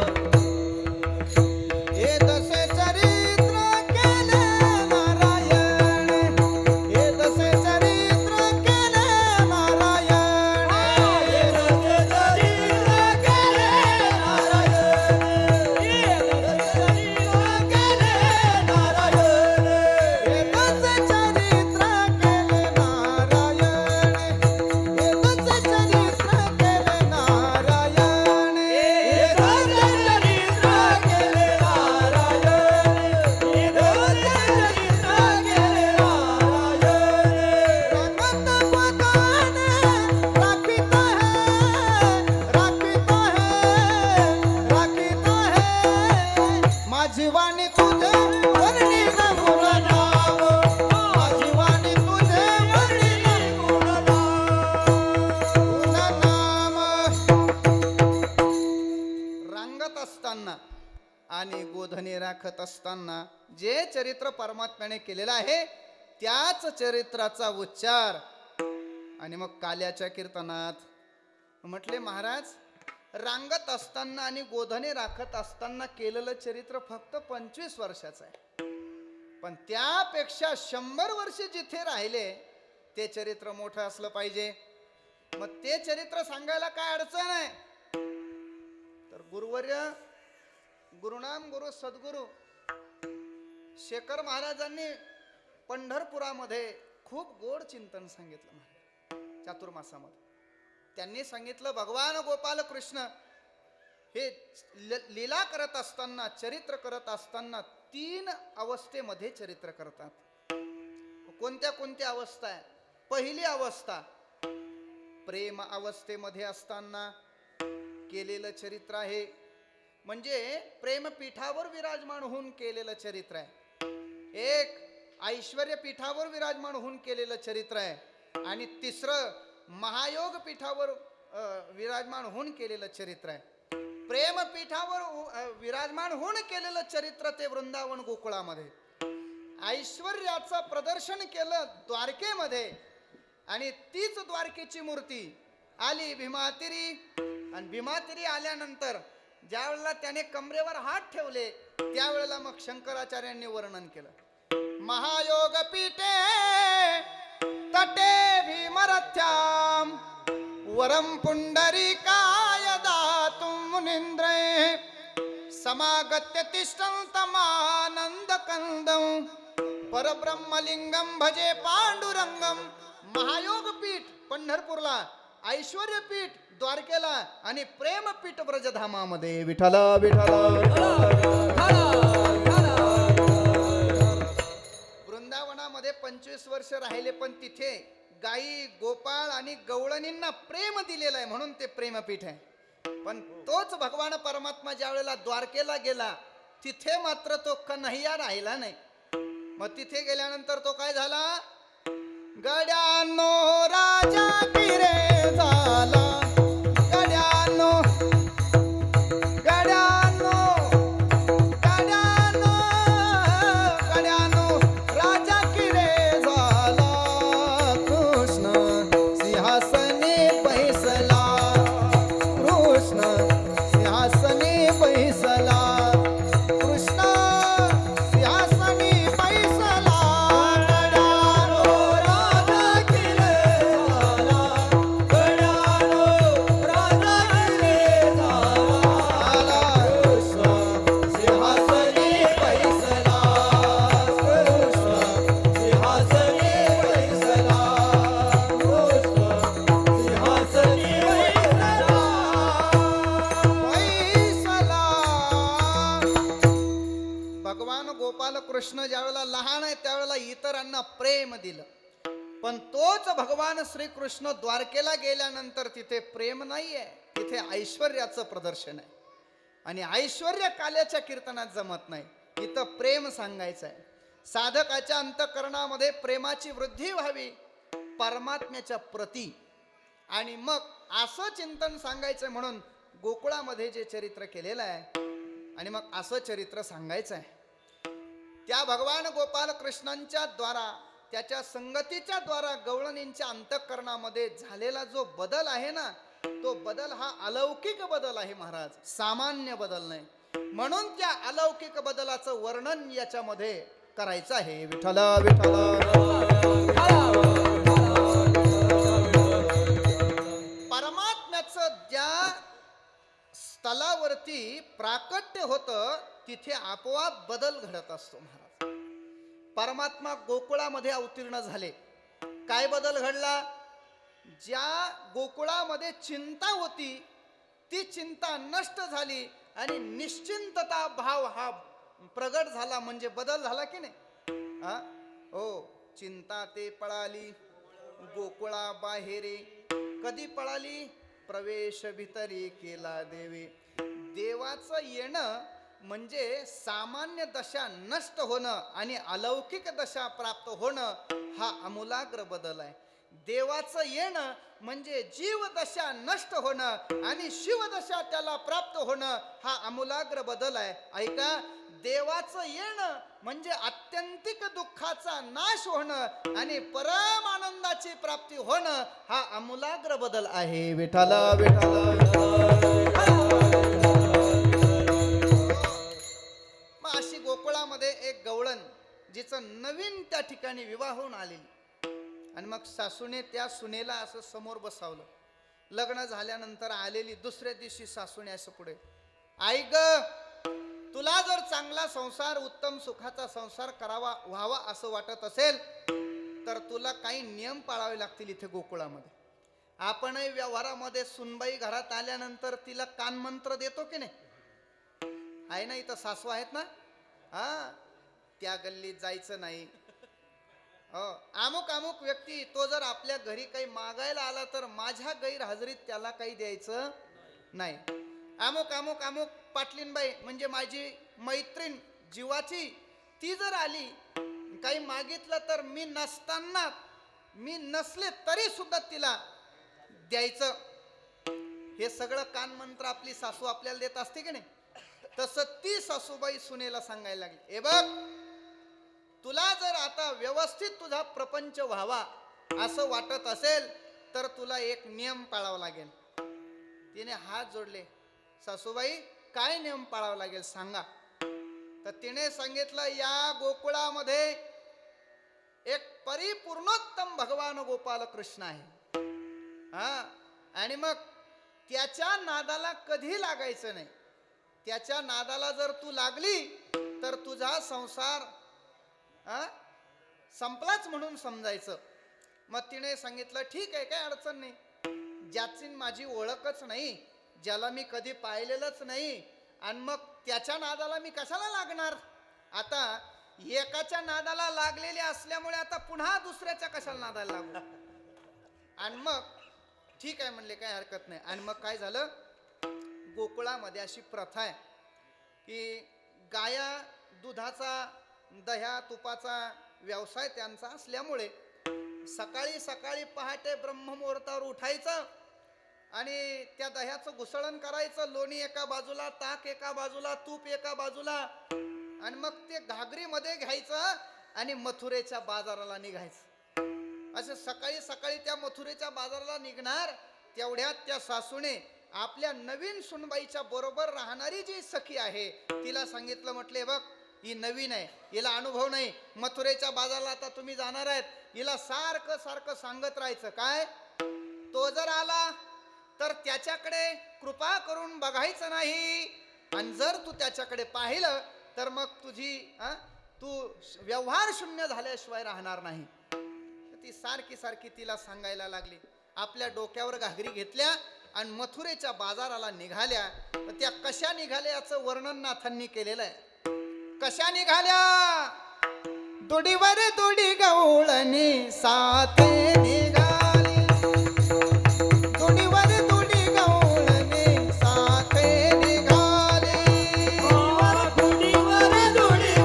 हे तसे चरित्र केले नारायण, हे तसे चरित्र केले नारायण, हे तसे चरित्र केले नारायण, हे तसे चरित्र केले नारायण, हे तसे चरित्र केले नारायण, हे तसे चरित्र केले नारायण. हे तसे चरित्र केले नारायण, हे तसे चरित्र केले नारायण. रंगत गोधने राखिता है, राखिता है, राखिता है. माझी वाणी तुझे वर्णी न गुणनाम, माझी वाणी तुझे वर्णी न गुणनाम. रांगत असताना आणि गोधने राखत असताना जे चरित्र परमात्म्याने केलेलं आहे त्याच चरित्राचा उच्चार. आणि मग काल्याच्या कीर्तनात म्हटले महाराज, रांगत असताना आणि गोधने राखत असताना केलेलं चरित्र फक्त 25 वर्षाचं आहे, पण त्यापेक्षा 100 वर्ष जिथे राहिले ते चरित्र मोठं असलं पाहिजे. मग ते चरित्र सांगायला काय अडचण आहे? तर गुरुवर्य गुरुनाम गुरु सद्गुरु शेखर महाराजांनी पंढरपुरामध्ये खूप गोड चिंतन सांगितलं चातुर्मासामध्ये. त्यांनी सांगितलं भगवान गोपाल कृष्ण हे लीला करत असताना, चरित्र करत असताना 3 अवस्थेमध्ये चरित्र करतात. कोणत्या कोणत्या अवस्था आहे? पहिली अवस्था प्रेम अवस्थेमध्ये असताना केलेलं चरित्र आहे, म्हणजे प्रेमपीठावर विराजमान होऊन केलेलं चरित्र आहे. एक ऐश्वर्य पीठावर विराजमान होऊन केलेलं चरित्र आहे. आणि तिसरं महायोग पीठावर विराजमान होऊन केलेलं चरित्र आहे. प्रेमपीठावर विराजमान होऊन केलेलं चरित्र ते वृंदावन गोकुळामध्ये. ऐश्वर्याचं प्रदर्शन केलं द्वारकेमध्ये, आणि तीच द्वारकेची मूर्ती आली भीमातिरी. आणि भीमातिरी आल्यानंतर ज्या वेळेला त्याने कमरेवर हात ठेवले, त्यावेळेला मग शंकराचार्यांनी वर्णन केलं. महायोग पीठे तटे भीमरथ्याम वरम पुंडरीकाय दातुं मुनींद्रे समागत्य तिष्ठन्तमानंद कंदं परब्रह्मलिंगम भजे पांडुरंगम. महायोग पीठ पंढरपूरला, ऐश्वर्य पीठ द्वारकेला, आणि प्रेमपीठ ब्रजधामामध्ये. विठ्ठल विठ्ठल. वृंदावनामध्ये 25 वर्ष राहिले, पण तिथे गाई, गोपाळ आणि गवळणींना प्रेम दिलेलं आहे, म्हणून ते प्रेमपीठ आहे. पण तोच भगवान परमात्मा ज्या वेळेला द्वारकेला गेला, तिथे मात्र तो कन्हैया राहिला नाही. मग तिथे गेल्यानंतर तो काय झाला? गड्यानो राजा किरे झाला, गड्यानो गड्यानो गड्यानो गड्यानो राजा किरे झाला. कृष्ण सिंहासनी बैसला, कृष्ण सिंहासनी बैसला, कृष्ण सिंहासनी बैसला. भगवान गोपाल कृष्ण ज्यावेळेला लहान आहे त्यावेळेला इतरांना प्रेम दिलं, पण तोच भगवान श्रीकृष्ण द्वारकेला गेल्यानंतर तिथे प्रेम नाहीये, तिथे ऐश्वर्याचं प्रदर्शन आहे. आणि ऐश्वर्य काल्याच्या कीर्तनात जमत नाही, इथं प्रेम सांगायचं आहे. साधकाच्या अंतःकरणामध्ये प्रेमाची वृद्धी व्हावी परमात्म्याच्या प्रती. आणि मग असं चिंतन सांगायचं म्हणून गोकुळामध्ये जे चरित्र केलेलं आहे, आणि मग असं चरित्र सांगायचं आहे. त्या भगवान गोपाल कृष्णांच्या द्वारा, त्याच्या संगतीच्या द्वारा गवळणींच्या अंतःकरणामध्ये झालेला जो बदल आहे ना, तो बदल हा अलौकिक बदल आहे महाराज, सामान्य बदल नाही. म्हणून त्या अलौकिक बदलाचं वर्णन याच्यामध्ये करायचं आहे. विठ्ठल विठ्ठल. परमात्म्याचं ज्या स्थलावरती प्राकट्य होतं, तिथे आपोआप बदल घडत असतो महाराज. परमात्मा गोकुळामध्ये अवतीर्ण झाले, काय बदल घडला? ज्या गोकुळामध्ये चिंता होती, ती चिंता नष्ट झाली आणि निश्चिंतता भाव हा प्रगट झाला. म्हणजे बदल झाला की नाही? हा हो. चिंता ते पळाली गोकुळा बाहेरे. कधी पळाली? प्रवेश भितरी केला देवे. देवाचं येणं म्हणजे सामान्य दशा नष्ट होणं आणि अलौकिक दशा प्राप्त होणं, हा आमूलाग्र बदल आहे. देवाचं येणं म्हणजे जीवदशा नष्ट होणं आणि शिवदशा त्याला प्राप्त होणं, हा आमूलाग्र बदल आहे. ऐका, देवाचं येणं म्हणजे आत्यंतिक दुःखाचा नाश होणं आणि परम आनंदाची प्राप्ती होणं, हा आमूलाग्र बदल आहे. विठ्ठल विठ्ठल. मग अशी गोकुळामध्ये एक गवळण, जिचं नवीन त्या ठिकाणी विवाह होऊन आलेली, आणि मग सासूने त्या सुनेला असं समोर बसावलं. लग्न झाल्यानंतर आलेली दुसऱ्या दिवशी सासूने असं पुढे, आई ग, तुला जर चांगला संसार, उत्तम सुखाचा संसार करावा व्हावा असं वाटत असेल, तर तुला काही नियम पाळावे लागतील इथे गोकुळामध्ये. आपणही व्यवहारामध्ये सुनबाई घरात आल्यानंतर तिला कानमंत्र देतो की नाही? आहे ना, इथं सासू आहेत ना, हा, त्या गल्लीत जायचं नाही. हो, अमुक अमुक व्यक्ती तो जर आपल्या घरी काही मागायला आला तर माझ्या गैरहजेरीत त्याला काही द्यायचं नाही. अमुक अमुक अमुक पाटलीनबाई म्हणजे माझी मैत्रीण जीवाची, ती जर आली काही मागितलं तर मी नसताना, मी नसले तरी सुद्धा तिला द्यायचं. हे सगळं कानमंत्र आपली सासू आपल्याला देत असते की नाही? तसं ती सासूबाई सुनेला सांगायला लागली, हे बघ, तुला जर आता व्यवस्थित तुझा प्रपंच व्हावा असं वाटत असेल तर तुला एक नियम पाळावा लागेल. तिने हात जोडले, सासूबाई काय नियम पाळावा लागेल सांगा. तर तिने सांगितलं, या गोकुळामध्ये एक परिपूर्णोत्तम भगवान गोपाल कृष्ण आहे, हा, आणि मग त्याच्या नादाला कधी लागायचं नाही. त्याच्या नादाला जर तू लागली तर तुझा संसार संपलाच म्हणून समजायचं. मग तिने सांगितलं, ठीक आहे, काही अडचण नाही. ज्याची माझी ओळखच नाही, ज्याला मी कधी पाहिलेलंच नाही, आणि मग त्याच्या नादाला मी कशाला लागणार? आता एकाच्या नादाला लागलेले असल्यामुळे आता पुन्हा दुसऱ्याच्या कशाला नादाला लागू? आणि मग ठीक आहे म्हणले, काही हरकत नाही. आणि मग काय झालं, गोकुळामध्ये अशी प्रथा आहे की गाया दुधाचा, दह्या तुपाचा व्यवसाय त्यांचा असल्यामुळे सकाळी सकाळी पहाटे ब्रह्ममुहूर्तावर उठायचं आणि त्या दह्याचं घुसळण करायचं. लोणी एका बाजूला, ताक एका बाजूला, तूप एका बाजूला, आणि मग ते घागरीमध्ये घ्यायचं आणि मथुरेच्या बाजाराला निघायचं. असं सकाळी सकाळी त्या मथुरेच्या बाजाराला निघणार, तेवढ्यात त्या सासूने आपल्या नवीन सुनबाईच्या बरोबर राहणारी जी सखी आहे तिला सांगितलं, म्हटले, बघ, ही नवीन आहे, हिला अनुभव नाही, मथुरेच्या बाजाराला आता तुम्ही जाणार आहेत, हिला सारखं सारखं सांगत राहायचं. काय, तो जर आला तर त्याच्याकडे कृपा करून बघायचं नाही, आणि जर तू त्याच्याकडे पाहिलं तर मग तू व्यवहार शून्य झाल्याशिवाय राहणार नाही. ती सारखी सारखी तिला सांगायला लागली. आपल्या डोक्यावर घागरी घेतल्या आणि मथुरेच्या बाजाराला निघाल्या. त्या कशा निघाल्या याचं वर्णन नाथांनी केलेलं आहे. कशा निघाल्या, दुडीवर दुडी गवळणी साथे निघाली, दुडीवर दुडी गवळणी साथे निघाली, दुडीवर दुडी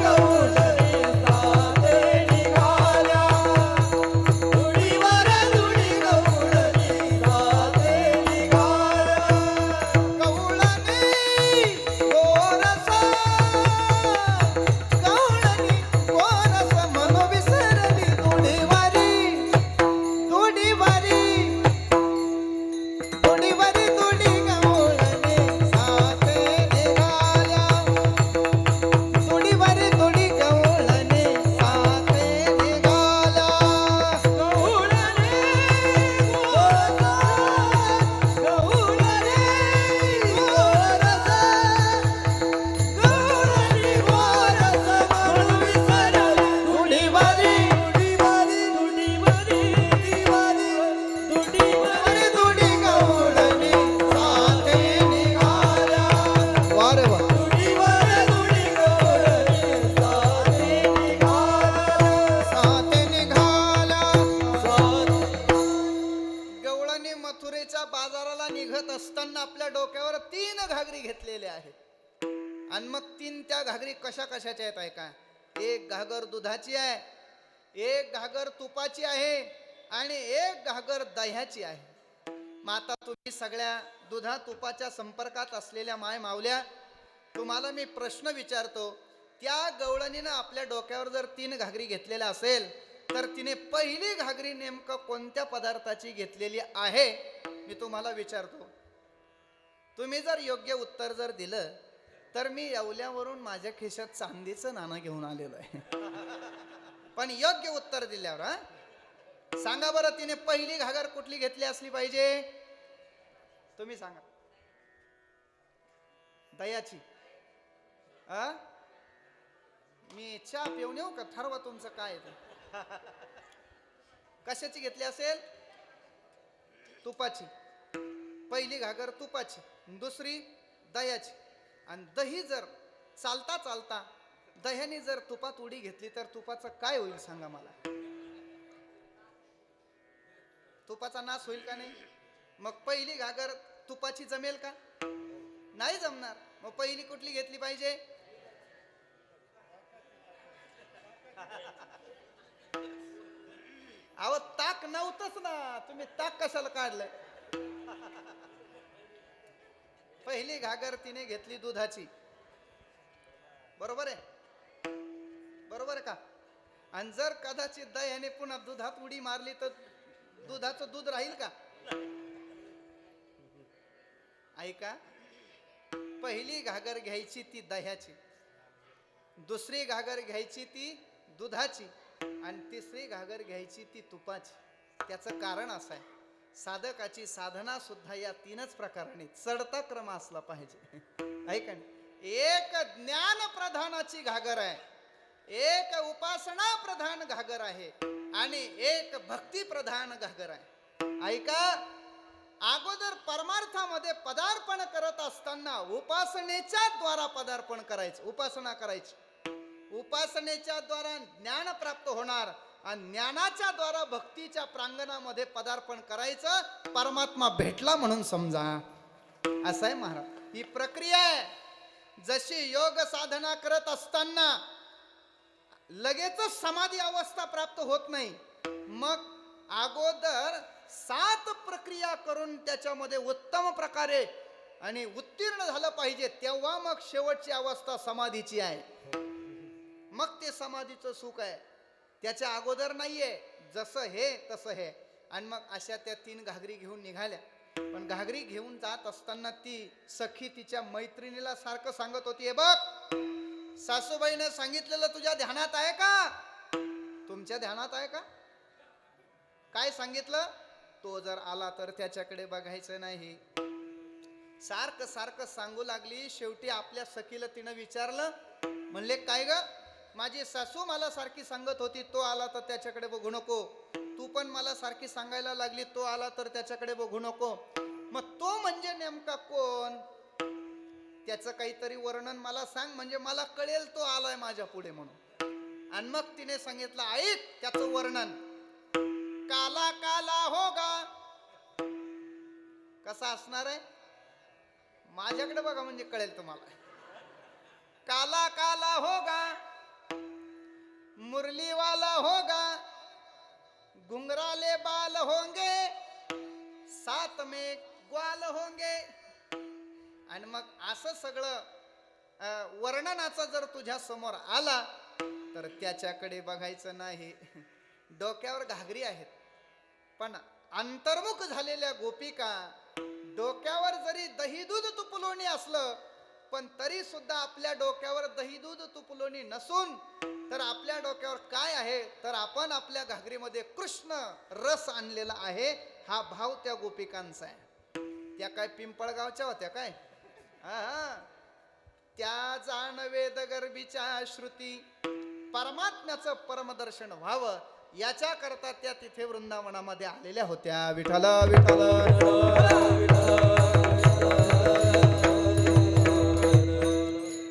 गवळणी साथे निघाल्या, दुडीवर दुडी गवळणी साथे निघाल्या. गवळणी गोरस, गवळणी गोरस मन विसरली, दुडीवारी दुडीवारी दुडीवारी दुडी गवळणी साथे निघाल्या, दुडीवारी दुडी गवळणी साथे निघाल्या. गवळणी गोरस, गवळणी गोरस, गवळणी गोरस मन विसरली, दुडीवारी दुडीवारी दुडीवारी दुडीवारी दुडीवारी दुडी गवळणी साथे निघाल्या. वा रे वा. दुडीवर दुडी गवळणी साथे निघाल्या. साथे निघाल्या. गवळणी मथुरेच्या बाजाराला निघत असताना आपल्या डोक्यावर 3 घागरी घेतलेल्या आहेत. आणि मग 3 त्या घागरी कशा कशाच्या आहेत ऐका. एक घागर दुधाची आहे, एक घागर तुपाची आहे, आणि एक घागर दह्याची आहे. मग आता तुम्ही सगळ्या दुधा तुपाच्या संपर्कात असलेल्या माय मावल्या, तुम्हाला मी प्रश्न विचारतो. त्या गवळणीनं आपल्या डोक्यावर जर 3 घागरी घेतलेल्या असेल तर तिने पहिली घागरी नेमकं कोणत्या पदार्थाची घेतलेली आहे, मी तुम्हाला विचारतो. तुम्ही जर योग्य उत्तर जर दिलं तर मी येवल्यावरून माझ्या खिशात चांदीचं नाणं घेऊन आलेलो आहे. पण योग्य उत्तर दिल्यावर सांगा बरं, तिने पहिली घागर कुठली घेतली असली पाहिजे? तुम्ही सांगा. दह्याची. मी चहा पिऊन येऊ का? ठरवा तुमचं काय आहे ते. कशाची घेतली असेल? तुपाची, पहिली घागर तुपाची, दुसरी दह्याची. आणि दही जर चालता चालता दह्याने जर तुपात उडी घेतली तर तुपाचं काय होईल सांगा मला? तुपाचा नाश होईल का नाही? मग पहिली घागर तुपाची जमेल का? नाही जमणार. मग पहिली कुठली घेतली पाहिजे? अहो ताक नव्हतंच ना, तुम्ही ताक कशाला काढलंय? पहिली घागर तिने घेतली दुधाची, बरोबर आहे? बरोबर आहे का? आणि जर कदाचित दह्याने पुन्हा दुधात उडी मारली तर दुधाचं दूध राहील का? ऐका, पहिली घागर घ्यायची ती दह्याची, दुसरी घागर घ्यायची ती दुधाची, आणि तिसरी घागर घ्यायची ती तुपाची. त्याचं कारण असं आहे, साधकाची साधना सुद्धा या तीनच प्रकाराने चढता क्रम असला पाहिजे. ऐका, एक ज्ञान प्रधानाची घागर आहे, एक उपासना प्रधान घागर आहे, आणि एक भक्ती प्रधान घागर आहे. ऐका, अगोदर परमार्थामध्ये पदार्पण करत असताना उपासनेच्या द्वारा पदार्पण करायचं, उपासना करायची. उपासनेच्या द्वारा ज्ञान प्राप्त होणार, आणि ज्ञानाच्या द्वारा भक्तीच्या प्रांगणामध्ये पदार्पण करायचं. परमात्मा भेटला म्हणून समजा, असं आहे महाराज. ही प्रक्रिया आहे. जशी योग साधना करत असताना लगेचच समाधी अवस्था प्राप्त होत नाही, मग अगोदर 7 प्रक्रिया करून त्याच्यामध्ये उत्तम प्रकारे आणि उत्तीर्ण झालं पाहिजे, तेव्हा मग शेवटची अवस्था समाधीची आहे. मग ते समाधीचं सुख आहे, त्याच्या अगोदर नाहीये. जसं हे तसं हे. आणि मग अशा त्या 3 घागरी घेऊन निघाल्या. पण घागरी घेऊन जात असताना ती सखी तिच्या मैत्रिणीला सारखं सांगत होती, हे बघ, सासूबाईनं सांगितलेलं तुझ्या ध्यानात आहे का? तुमच्या ध्यानात आहे का? काय सांगितलं? तो जर आला तर त्याच्याकडे बघायचं नाही. सारखं सारखं सांगू लागली. शेवटी आपल्या सखीला तिनं विचारलं, म्हणले काय ग, माझी सासू मला सारखी सांगत होती तो आला तर त्याच्याकडे बघू नको, तू पण मला सारखी सांगायला लागली तो आला तर त्याच्याकडे बघू नको. मग तो म्हणजे नेमका कोण? त्याचं काहीतरी वर्णन मला सांग, म्हणजे मला कळेल तो आलाय माझ्या पुढे म्हणून. आणि मग तिने सांगितलं, ऐक त्याचं वर्णन. काला काला होगा. कसा असणार आहे? माझ्याकडे बघा म्हणजे कळेल तुम्हाला. काला काला होगा, मुरली वाला होगा, घुंगराले बाल होंगे, साथ में ग्वाल होंगे. आणि मग असं सगळं वर्णनाचा जर तुझ्या समोर आला तर त्याच्याकडे बघायचं नाही. डोक्यावर घागरी आहेत, पण अंतर्मुख झालेल्या गोपिका, डोक्यावर जरी दही दूध तुपलोणी असलं पण तरी सुद्धा आपल्या डोक्यावर दही दूध तुपलोणी नसून तर आपल्या डोक्यावर काय आहे तर आपण आपल्या घागरीमध्ये कृष्ण रस आणलेला आहे. हा भाव त्या गोपिकांचा आहे. त्या काय पिंपळगावच्या होत्या काय? त्या जाण वेद गर्भीच्या श्रुती, परमात्म्याचं परमदर्शन व्हावं याच्या करता त्या तिथे वृंदावनामध्ये आलेल्या होत्या. विठ्ठल विठ्ठल.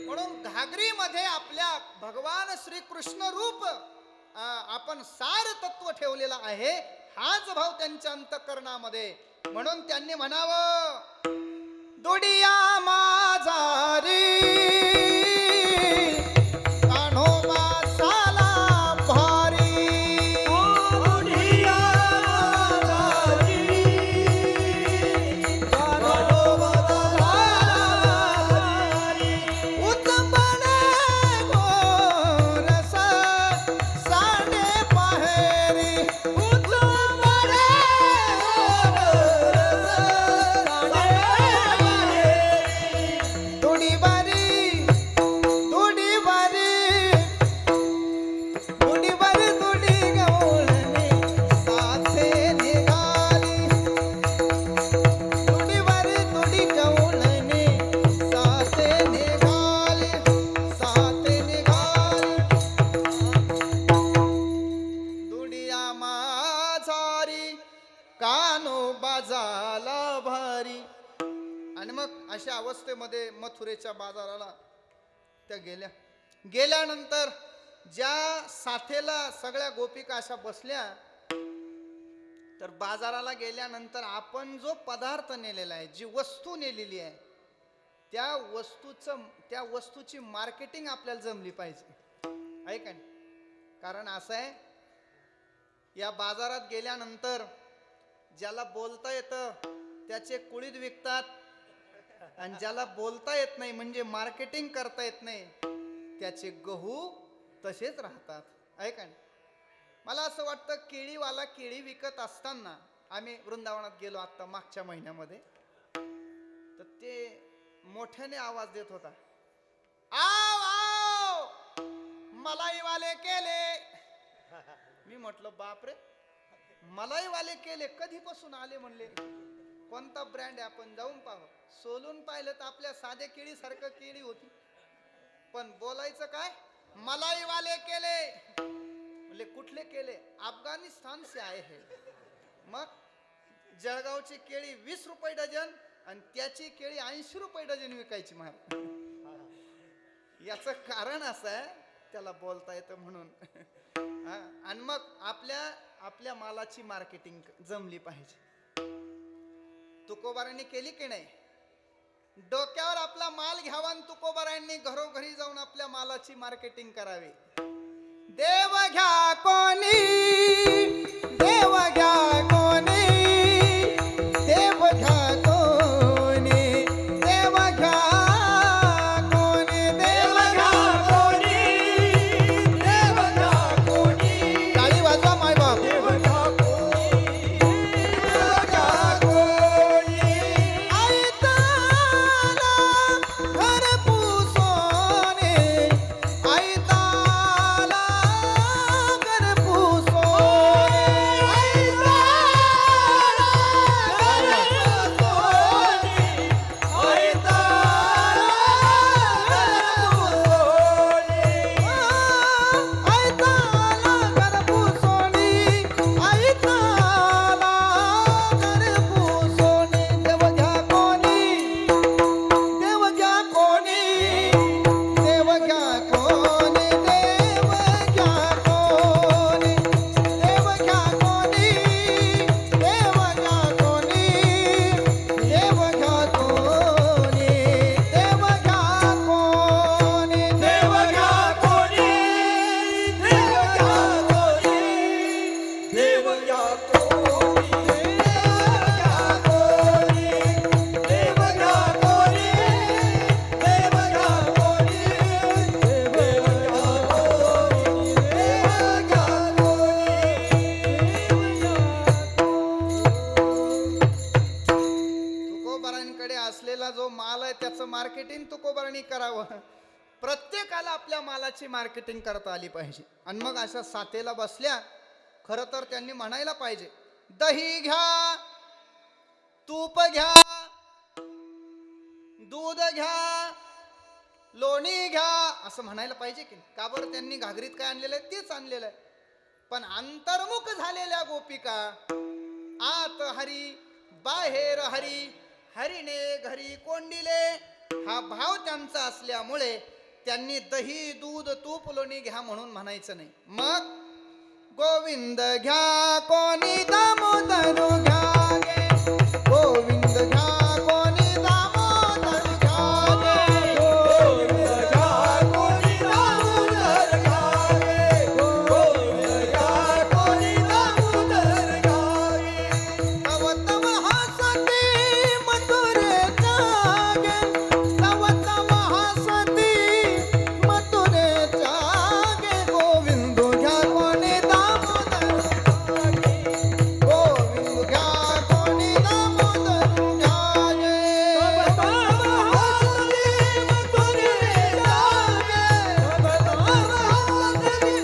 म्हणून घागरीमध्ये आपल्या भगवान श्री कृष्ण रूप आपण सार तत्व ठेवलेला आहे. हाच भाव त्यांच्या अंतःकरणामध्ये. म्हणून त्यांनी म्हणावं, दुडिया माझा रे कान्होबा साला भारी, दुडिया माझा रे कान्होबा साला भारी, उत्तमने गोरस साने पाहेरी, उत्तमने गोरस साने पाहेरी, दुडी बारी अवस्थेमध्ये मथुरेच्या बाजाराला त्या गेल्यानंतर ज्या साथेला सगळ्या गोपिका अशा बसल्या, तर बाजाराला गेल्यानंतर आपण जो पदार्थ नेलेला आहे, जी वस्तू नेलेली आहे, त्या वस्तूची मार्केटिंग आपल्याला जमली पाहिजे, आहे का नाही? कारण असं आहे, या बाजारात गेल्यानंतर ज्याला बोलता येतं त्याचे कुळीद विकतात, आणि ज्याला बोलता येत नाही म्हणजे मार्केटिंग करता येत नाही त्याचे गहू तसेच राहतात, आहे का नाही? मला असं वाटतं, केळीवाला केळी विकत असताना आम्ही वृंदावनात गेलो आता मागच्या महिन्यामध्ये, तर ते मोठ्याने आवाज देत होता, आव आव मलाईवाले केले. मी म्हटलं बापरे, मलाईवाले केले कधीपासून आले म्हणले, कोणता ब्रँड आहे आपण जाऊन पाहू. सोलून पाहिलं तर आपल्या साध्या केळी सारखं केळी होती, पण बोलायचं काय, मलाईवाले केले. म्हणले कुठले केले, अफगाणिस्तान से आए हे. मग जळगावची केळी 20 रुपये डझन आणि त्याची केळी 80 रुपये डझन विकायची. महाराज याचं कारण असं आहे, त्याला बोलता येतं म्हणून. आणि मग आपल्या मालाची मार्केटिंग जमली पाहिजे. तुकोबारांनी केली की नाही? डोक्यावर आपला माल घ्यावा आणि तुकोबारांनी घरोघरी जाऊन आपल्या मालाची मार्केटिंग करावी. देव घ्या कोणी, देव घ्या कोणी, देव घ्या कोणी, देव घ्या कोणी, देव घ्या कोणी, देव घ्या कोणी. टाळी वाजवा मायबाप. देव घ्या कोणी, देव घ्या कोणी. आयताला घर पुसोने, आयताला घर पुसोने, आयताला घर पुसोने, आयताला घर पुसोने, आयताला घर पुसोने. देव घ्या कोणी, देव घ्या कोणी, देव घ्या कोणी, देव घ्या कोणी, देव घ्या कोणी, देव घ्या कोणी, देव घ्या कोणी, देव घ्या कोणी, देव घ्या कोणी, देव घ्या कोणी, देव घ्या कोणी, देव घ्या कोणी, देव घ्या कोणी, देव घ्या कोणी. तुकोबारांकडे असलेला जो माल आहे त्याचं मार्केटिंग तुकोबारांनी करावं. प्रत्येकाला आपल्या मालाची मार्केटिंग करता आली पाहिजे. आणि मग अशा साथेला बसल्या, खरं तर त्यांनी म्हणायला पाहिजे, दही घ्या, तूप घ्या, दूध घ्या, लोणी घ्या, असं म्हणायला पाहिजे की नाही? का बरं? त्यांनी घागरीत काय आणलेलं आहे तेच आणलेलं आहे. पण अंतर्मुख झालेल्या गोपिका, आत हरी बाहेर हरी, हरीने घरी कोंडिले, हा भाव त्यांचा असल्यामुळे त्यांनी दही दूध तूप लोणी घ्या म्हणून म्हणायचं नाही. मग गोविंद घ्या कोणी, दामोदर घ्या गे, गोविंद घ्या कोणी, दामोदर घ्या गे, गोविंद घ्या कोणी, दामोदर घ्या गे, गोविंद घ्या कोणी, दामोदर घ्या गे. तव तव हसती मथुरेच्या गे, तव तव हसती मथुरेच्या गे, गोविंद घ्या कोणी, दामोदर घ्या गे, गोविंद घ्या कोणी, दामोदर घ्या गे. तव तव हसती मथुरेच्या गे, तव तव हसती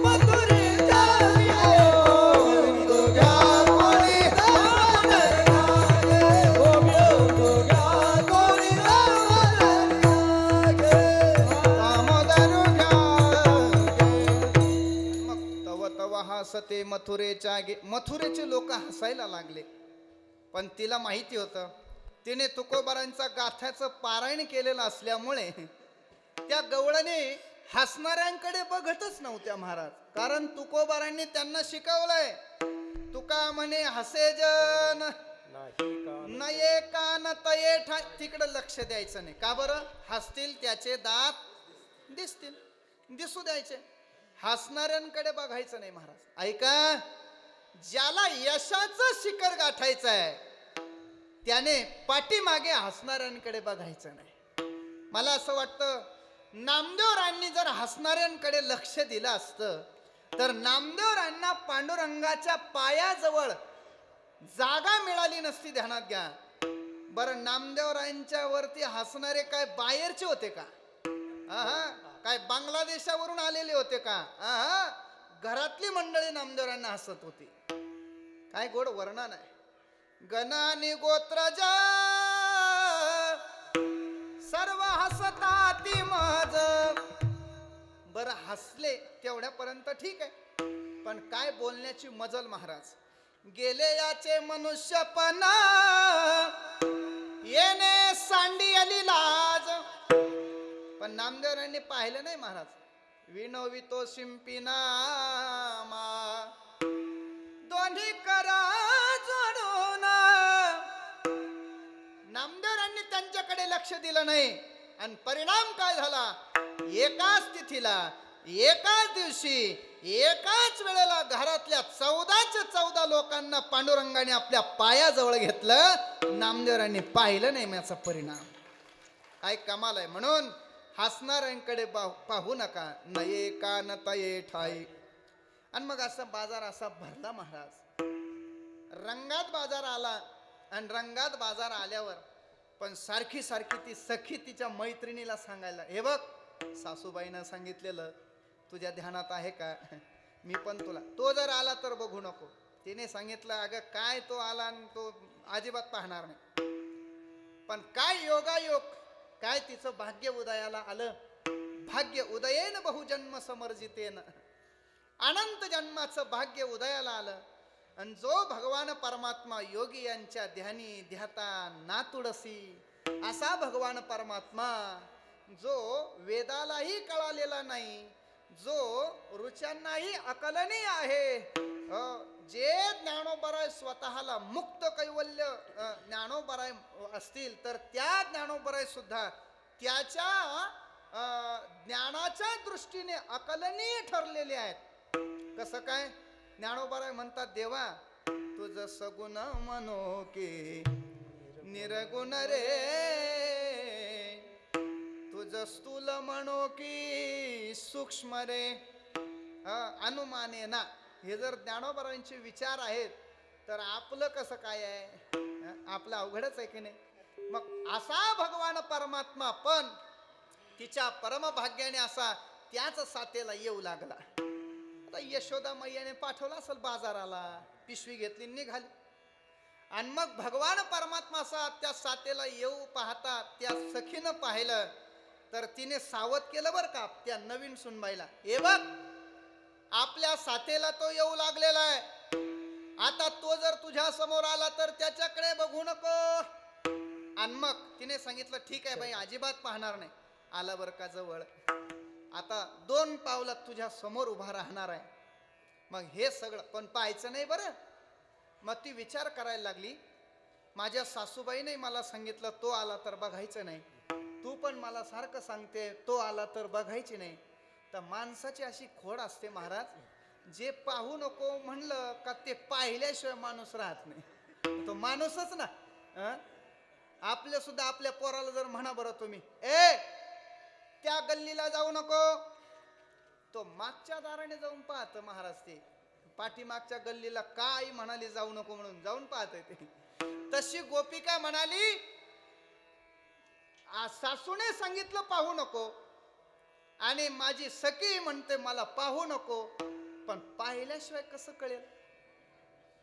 मथुरेच्या गे, गोविंद घ्या कोणी, दामोदर घ्या गे, गोविंद घ्या कोणी, दामोदर घ्या गे, दामोदर घ्या गे. मग तव तव हसते मथुरेच्या गे. मथुरेचे लोक हसायला लागले, पण तिला माहिती होतं तिने तुकोबारांचा गाथ्याचं पारायण केलेलं असल्यामुळे त्या गवळणी हसणाऱ्यांकडे बघतच नव्हत्या महाराज. कारण तुकोबारांनी त्यांना शिकवलंय, तुका म्हणे हसे जन नये कान तये ठाय. तिकडं लक्ष द्यायचं नाही. का बरं? हसतील त्याचे दात दिसतील, दिसू द्यायचे. हसणाऱ्यांकडे बघायचं नाही महाराज. ऐका, ज्याला यशाचं शिखर गाठायचं आहे त्याने पाठीमागे हसणाऱ्यांकडे बघायचं नाही. मला असं वाटतं, नामदेवरांनी जर हसणाऱ्यांकडे लक्ष दिलं असतं तर नामदेवरांना पांडुरंगाच्या पायाजवळ जागा मिळाली नसती. ध्यानात घ्या बरं. नामदेवरांच्या वरती हसणारे काय बाहेरचे होते का? काय बांगलादेशावरून आलेले होते का? घरातली मंडळी नामदेवरांना हसत होती. काय गोड वर्णन आहे. गणानी गोत्रज सर्व हसताती मज. बरं, हसले तेवढ्यापर्यंत ठीक आहे, पण काय बोलण्याची मजल महाराज. गेले याचे मनुष्यपणा येणे सांडी आली लाज. पण नामदेवरांनी पाहिलं नाही महाराज. विनोवितो शिंपिना दोन्ही करा जोडून. नामदेवरांनी त्यांच्याकडे लक्ष दिलं नाही आणि परिणाम काय झाला? एकाच तिथीला, एकाच दिवशी, एकाच वेळेला घरातल्या 14 लोकांना पांडुरंगाने आपल्या पायाजवळ घेतलं. नामदेवरांनी पाहिलं नाही याचा परिणाम. काय कमाल आहे. म्हणून हसणाऱ्यांकडे पाहू नका. नये कान तये ठाई. आणि मग असा बाजार असा भरला महाराज. रंगात बाजार आला आणि रंगात बाजार आल्यावर पण सारखी सारखी ती सखी तिच्या मैत्रिणीला सांगायला, हे बघ सासूबाईनं सांगितलेलं तुझ्या ध्यानात आहे का? मी पण तुला, तो जर आला तर बघू नको. तिने सांगितलं, अगं काय तो आला आणि तो अजिबात पाहणार नाही. पण काय योगायोग, काय तिचं भाग्य उदयाला आलं. भाग्य उदयेन बहुजन्म समर्जितेन. अनंत जन्माचं भाग्य उदयाला आलं. आणि जो भगवान परमात्मा योगी यांच्या ध्यानी ध्याता नातुडसी असा भगवान परमात्मा, जो वेदालाही कळालेला नाही, जो ऋचांनाही अकलनीय आहे, जे ज्ञानोबराय स्वतःला मुक्त कैवल्य ज्ञानोबराय असतील तर त्या ज्ञानोबराय सुद्धा त्याच्या ज्ञानाच्या दृष्टीने अकलनीय ठरलेले आहेत. कसं काय? ज्ञानोबराय म्हणतात, देवा तुझ सगुण म्हणो की निरगुण रे, तुझ स्थूल म्हणो की सूक्ष्म रे, अनुमाने ना. हे जर ज्ञानोबरांचे विचार आहेत तर आपलं कसं काय आहे? आपलं अवघडच आहे की नाही? मग असा भगवान परमात्मा पण तिच्या परमभाग्याने असा त्याच साथेला येऊ लागला. आता यशोदा मैयाने पाठवला असेल बाजाराला, पिशवी घेतली निघाली. आणि मग भगवान परमात्मा असा त्या साथेला येऊ पाहता त्या सखीनं पाहिलं तर तिने सावध केलं बरं का त्या नवीन सुनबाईला, हे बघ आपल्या साथेला तो येऊ लागलेला आहे. आता तो जर तुझ्या समोर आला तर त्याच्याकडे बघू नको. आणि मग तिने सांगितलं, ठीक आहे बाई, अजिबात पाहणार नाही. आला बरं का जवळ, आता 2 पावलात तुझ्या समोर उभा राहणार आहे. मग हे सगळं पण पाहायचं नाही बरं. मग ती विचार करायला लागली, माझ्या सासूबाईने मला सांगितलं तो आला तर बघायचं नाही, तू पण मला सारखं सांगते तो आला तर बघायची नाही. तर माणसाची अशी खोड असते महाराज, जे पाहू नको म्हणलं का ते पाहिल्याशिवाय माणूस राहत नाही. तो माणूसच ना. आपल्या सुद्धा आपल्या पोराला जर म्हणा बरं तुम्ही, ए त्या गल्लीला जाऊ नको, तो मागच्या दाराने जाऊन पाहत महाराज. ते पाठीमागच्या गल्लीला काय म्हणाली जाऊ नको म्हणून जाऊन पाहत ते. तशी गोपिका म्हणाली, सासूने सांगितलं पाहू नको आणि माझी सखी म्हणते मला पाहू नको, पण पाहिल्याशिवाय कसं कळेल?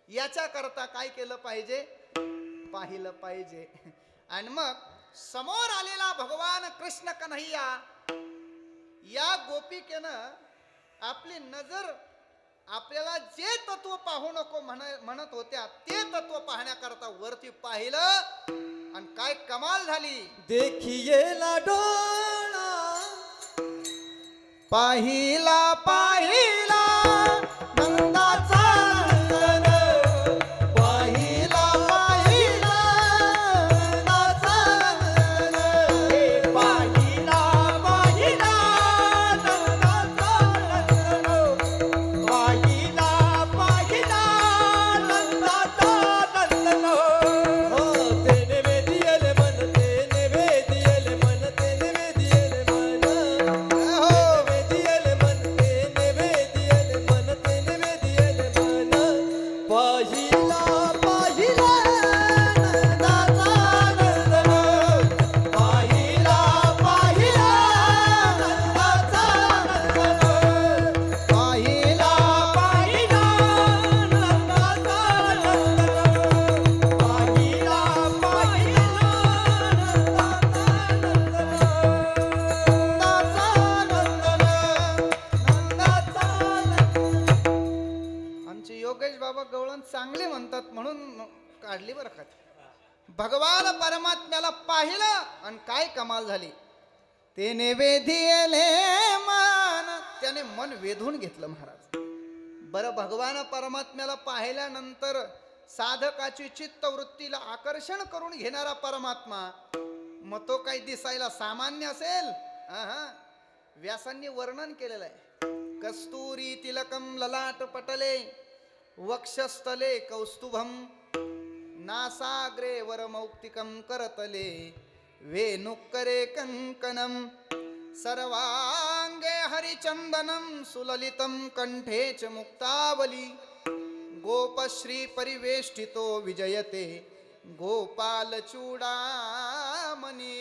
याच्या करता काय केलं पाहिजे? पाहिलं पाहिजे. आणि मग समोर आलेला भगवान कृष्ण कन्हैया या गोपिकेनं आपली नजर आपल्याला जे तत्व पाहू नको म्हणत होत्या ते तत्व पाहण्याकरता वरती पाहिलं आणि काय कमाल झाली. देखिएला डोळा पाहिला पाहिला नंदाचा नंदन, पाहिला पाहिला नंदाचा नंदन, पाहिला पाहिला नंदाचा नंदन, पाहिला पाहिला नंदाचा नंदन. हो तेने वेदियले मन, तेने वेदियले मन, तेने वेदियले मन. हो. वेदियले मन, तेने वेदियले मन, तेने वेदियले मन. पाहिला पाहिला नंदाचा नंदन, पाहिला पाहिला नंदाचा नंदन, पाहिला पाहिला नंदाचा नंदन, पाहिला पाहिला नंदाचा नंदन. आमचे योगेश बाबा गवळण चांगले म्हणतात म्हणून काढली बरं का. भगवान परमात्म्याला पाहिलं आणि काय कमाल झाली. तेने वेधिले मन, त्याने मन वेधून घेतलं महाराज. बरं भगवान परमात्म्याला पाहिल्यानंतर साधकाची चित्तवृत्तीला आकर्षण करून घेणारा परमात्मा, मग तो काही दिसायला सामान्य असेल? व्यासांनी वर्णन केलेलं आहे. कस्तुरी तिलकम ललाट पटले, वक्षस्थले कौस्तुभम, नासाग्रे वरमौक्तिकं करतले, वेणुकरे कंकणम, सर्वांगे हरिचंदनं सुललितं कंठे च मुक्तावली, गोपश्री परिवेष्टितो विजयते गोपाल चूडामणी.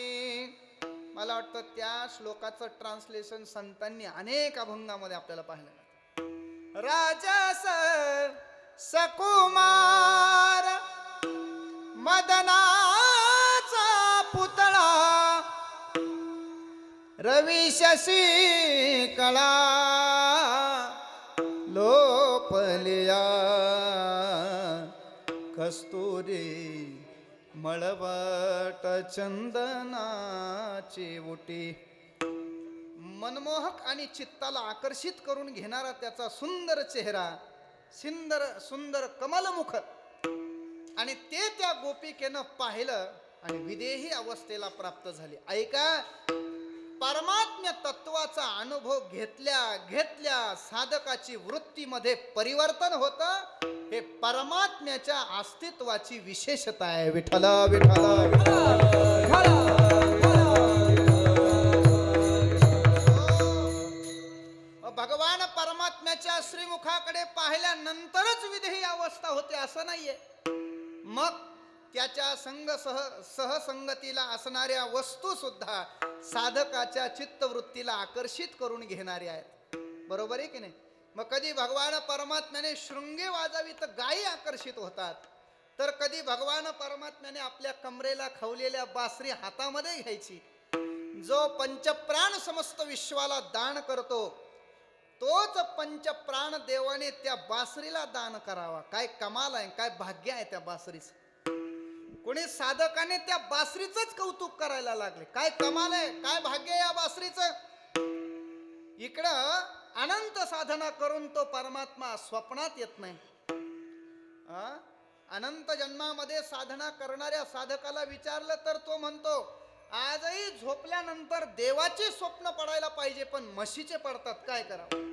मला वाटतं त्या श्लोकाचं ट्रान्सलेशन संतांनी अनेक अभंगामध्ये आपल्याला पाहिलं. राजस सकुमार मदनाचा पुतळा, रवी शशी कळा लोपलिया, कस्तुरी मळवट चंदनाची उटी. मनमोहक आणि चित्ताला आकर्षित करून घेणारा त्याचा सुंदर चेहरा, सुंदर सुंदर कमलमुख, आणि ते त्या गोपिकेनं पाहिलं आणि विदेही अवस्थेला प्राप्त झाली. ऐका, परमात्म्य तत्वाचा अनुभव घेतल्या घेतल्या साधकाची वृत्तीमध्ये परिवर्तन होतं. हे परमात्म्याच्या अस्तित्वाची विशेषता आहे. विठ्ठल विठ्ठल. भगवान परमात्म्याच्या श्रीमुखाकडे पाहिल्यानंतरच विदेही अवस्था होते असं नाहीये. मग त्याच्या सहसंगतीला असणाऱ्या वस्तू सुद्धा साधकाच्या चित्तवृत्तीला आकर्षित करून घेणारे आहेत. बरोबर आहे की नाही? मग कधी भगवान परमात्म्याने शृंगे वाजावी तर गायी आकर्षित होतात, तर कधी भगवान परमात्म्याने आपल्या कमरेला खवलेल्या बासरी हातामध्ये घ्यायची. जो पंचप्राण समस्त विश्वाला दान करतो तोच पंचप्राण देवाने त्या बासरीला दान करावा. काय कमाल आहे, काय भाग्य आहे त्या बासरीचं. कोणी साधकाने त्या बासरीचंच कौतुक करायला लागले. काय कमाल आहे, काय भाग्य आहे या बासरीचं. इकडं अनंत साधना करून तो परमात्मा स्वप्नात येत नाही. अनंत जन्मामध्ये साधना करणाऱ्या साधकाला विचारलं तर तो म्हणतो, आजही झोपल्यानंतर देवाचे स्वप्न पडायला पाहिजे, पण म्हशीचे पडतात. काय करावं,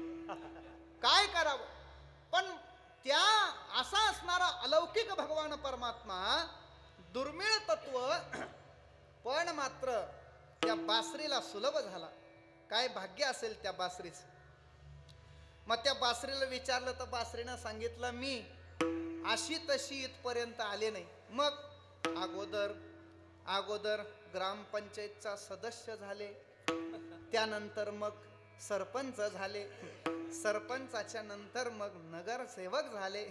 काय करावं. पण त्या असा असणारा अलौकिक भगवान परमात्मा, दुर्मिळ तत्व, पण मात्र त्या बासरीला सुलभ झाला. काय भाग्य असेल त्या बासरीचं. मग त्या बासरीला विचारलं तर बासरीनं सांगितलं, मी अशी तशी इथपर्यंत आले नाही. मग अगोदर ग्रामपंचायतचा सदस्य झाले, त्यानंतर मग सरपंच झाले, सरपंचाच्या नंतर मग नगरसेवक झाले,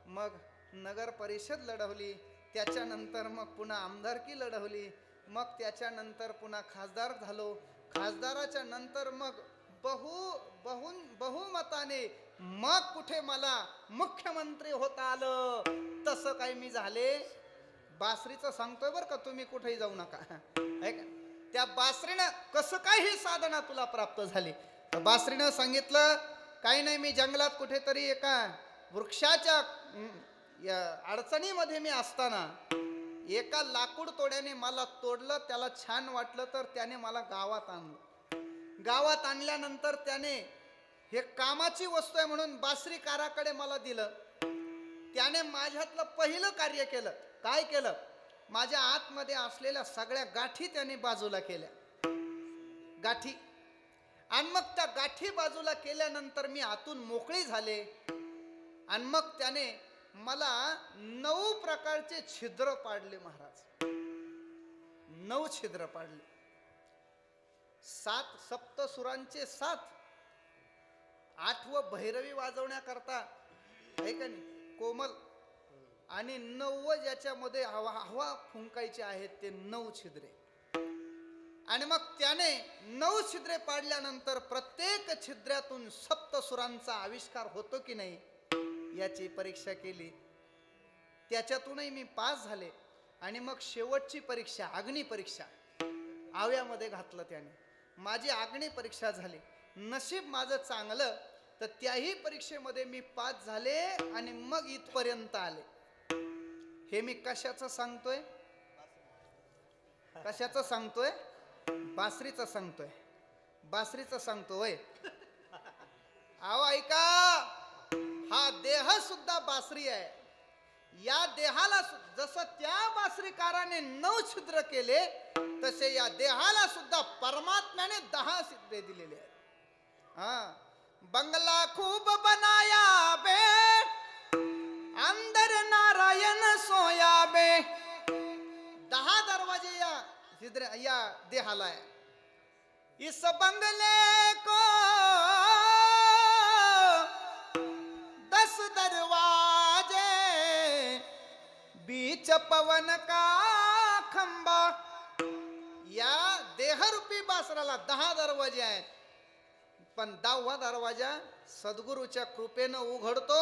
मग नगर परिषद लढवली, त्याच्यानंतर मग पुन्हा आमदारकी लढवली, मग त्याच्यानंतर पुन्हा खासदार झालो, खासदाराच्या नंतर मग बहुमताने मग कुठे मला मुख्यमंत्री होता आलं. तसं काही मी झाले बासरीचं सांगतोय बरं का, तुम्ही कुठेही जाऊ नका. है का? त्या बासरीनं कसं काय ही साधना तुला प्राप्त झाली? तर बासरीनं सांगितलं, काही नाही, मी जंगलात कुठेतरी एका वृक्षाच्या या अडचणीमध्ये मी असताना एका लाकूड तोड्याने मला तोडलं, त्याला छान वाटलं, तर त्याने मला गावात आणलं. गावात आणल्यानंतर त्याने हे कामाची वस्तू आहे म्हणून बासरीकाराकडे मला दिलं. त्याने माझ्यातलं पहिलं कार्य केलं. काय केलं? माझ्या आतमध्ये असलेल्या सगळ्या गाठी त्याने बाजूला केल्या. गाठी. आणि मग त्या गाठी बाजूला केल्यानंतर मी आतून मोकळी झाले. आणि मग त्याने मला 9 प्रकारचे छिद्र पाडले महाराज. 9 छिद्र पाडले. 7 सप्तसुरांचे 7. 8वं भैरवी वाजवण्याकरता, आहे का नाही, कोमल. आणि 9 ज्याच्यामध्ये हवा फुंकायची आहेत ते 9 छिद्रे. आणि मग त्याने 9 छिद्रे पाडल्यानंतर प्रत्येक छिद्रातून सप्तसुरांचा आविष्कार होतो की नाही याची परीक्षा केली. त्याच्यातूनही मी पास झाले. आणि मग शेवटची परीक्षा, अग्नी परीक्षा, आव्यामध्ये घातलं त्याने. माझी अग्नी परीक्षा झाली. नशीब माझं चांगलं, तर त्याही परीक्षेमध्ये मी पास झाले आणि मग इथपर्यंत आले. हे मी कशाचं सांगतोय? कशाचं सांगतोय? बासरीचं सांगतोय. बासरीचं सांगतोय. अहो ऐका, हा देह सुद्धा बासरी आहे. या देहाला जसं त्या बासरीकाराने 9 छिद्र केले, तसे या देहाला सुद्धा परमात्म्याने 10 छिद्रे दिलेले आहेत. हा, बंगला खूब बनाया बे, अंदर नारायण सोया बे. 10 दरवाजे या देहाला है. इस बंगले को 10 दरवाजे, बीच पवन का खंबा. या देहरूपी बासराला 10 दरवाजे आहेत. पण 10वा दरवाजा सद्गुरूच्या कृपेनं उघडतो,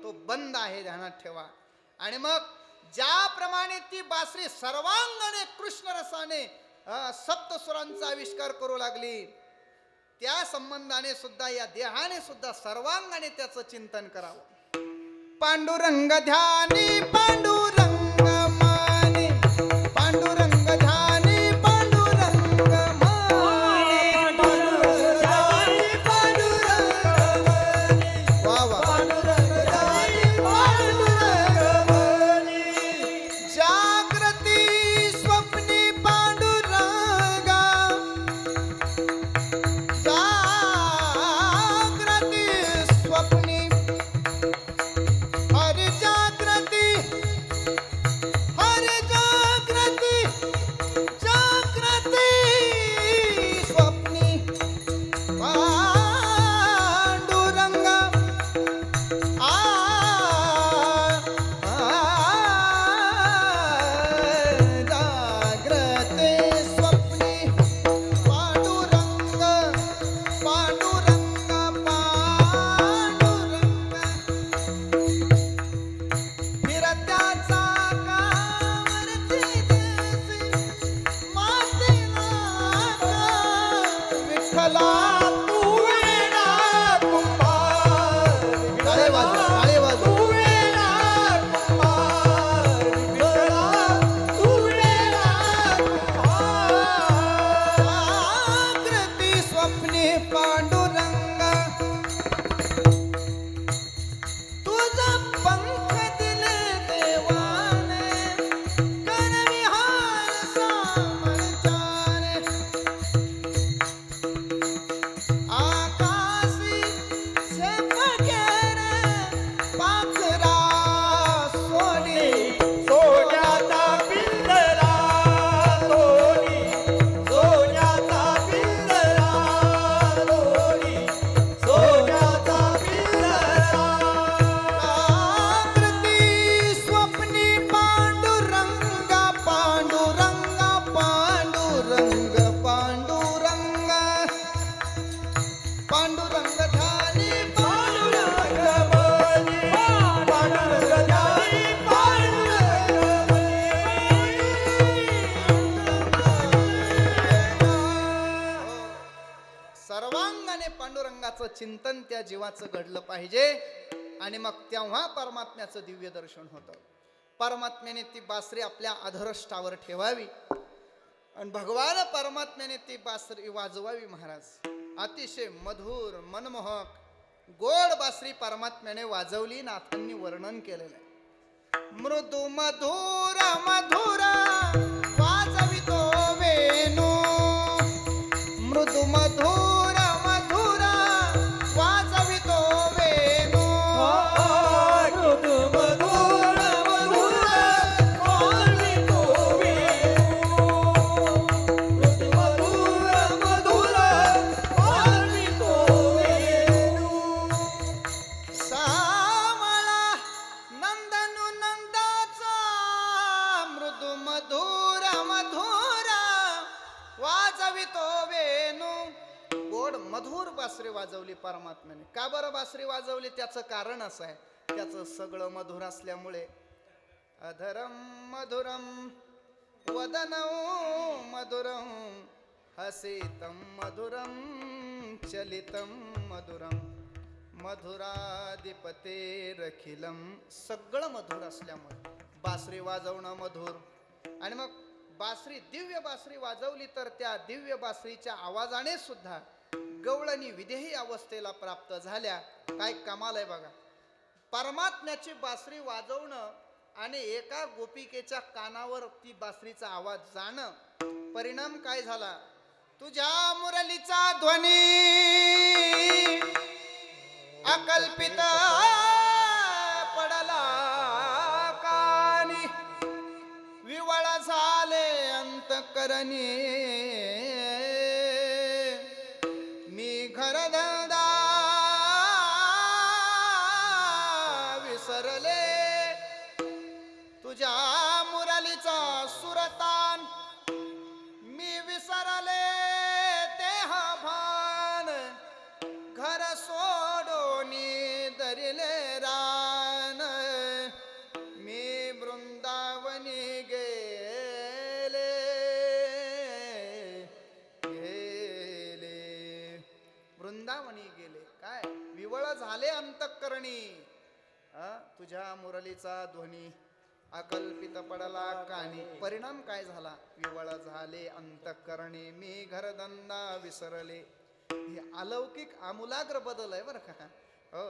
तो बंद आहे, ध्यानात ठेवा. आणि मग ज्याप्रमाणे ती बासरी सर्वांगाने कृष्ण रसाने सप्तसुरांचा आविष्कार करू लागली, त्या संबंधाने सुद्धा या देहाने सुद्धा सर्वांगाने त्याचं चिंतन करावं. पांडुरंग ध्यानी पांडुरंग माने, पांडुरंग ध्यानी पांडुरंग माने, पांडुरंग ध्यानी पांडुरंग माने, वा वा. पांडुरंग ध्यानी पांडुरंग माने. जागृती स्वप्नी पांडुरंगा, जागृती स्वप्नी, हर जागृती पांडुरंगाचं चिंतन त्या जीवाचं घडलं पाहिजे आणि मग तेव्हा परमात्म्याचं दिव्य दर्शन होतं. परमात्म्याने ती बासरी आपल्या अधरष्टावर ठेवावी आणि भगवान परमात्म्याने ती बासरी वाजवावी. महाराज अतिशय मधुर मनमोहक गोड बासरी परमात्म्याने वाजवली. नाथांनी वर्णन केलेलं आहे. मृदू मधुर मधुर वाजवितो वेणू, मृदू मधुर मधुर वाजवितो वेणू. मृदू मधुर मधुर वाजवितो वेणू, मृदू मधुर मधुर वाजवितो वेणू. सावळा नंदनु नंदाचा मृदू मधुर मधुर वाजवितो वेणू. गोड मधुर बासरी वाजवली परमात्म्याने. का बरं बासरी वाजवली? त्याचं कारण असं आहे, त्याचं सगळं मधुर असल्यामुळे. अधरम मधुरम वदनौ मधुरम हसितं मधुरम चलितं मधुरम मधुराधिपतेरखिलम. सगळं मधुर असल्यामुळे बासरी वाजवणं मधुर. आणि मग बासरी दिव्य बासरी वाजवली तर त्या दिव्य बासरीच्या आवाजाने सुद्धा गवळणी विदेही अवस्थेला प्राप्त झाल्या. काय कमाल आहे बघा. परमात्म्याची बासरी वाजवणं आणि एका गोपिकेच्या कानावर ती बासरीचा आवाज जाणं, परिणाम काय झाला? तुझ्या मुरलीचा ध्वनी अकल्पित पडला कानी, विवळ झाले अंतकरणी. मी घरधंदा विसरले, तुझ्या मुरलीचा सुरतान मी विसरले. देह भान घर सोडोनी दरिले रान, मी वृंदावनी गेले गेले वृंदावनी गेले. काय विवळ झाले अंतःकरणी. तुझ्या मुरलीचा ध्वनी अकल्पित पडला कानी, परिणाम काय झाला? विवळ झाले अंतःकरणी, मी घरधंदा विसरले. हे अलौकिक आमूलाग्र बदल आहे बरं का.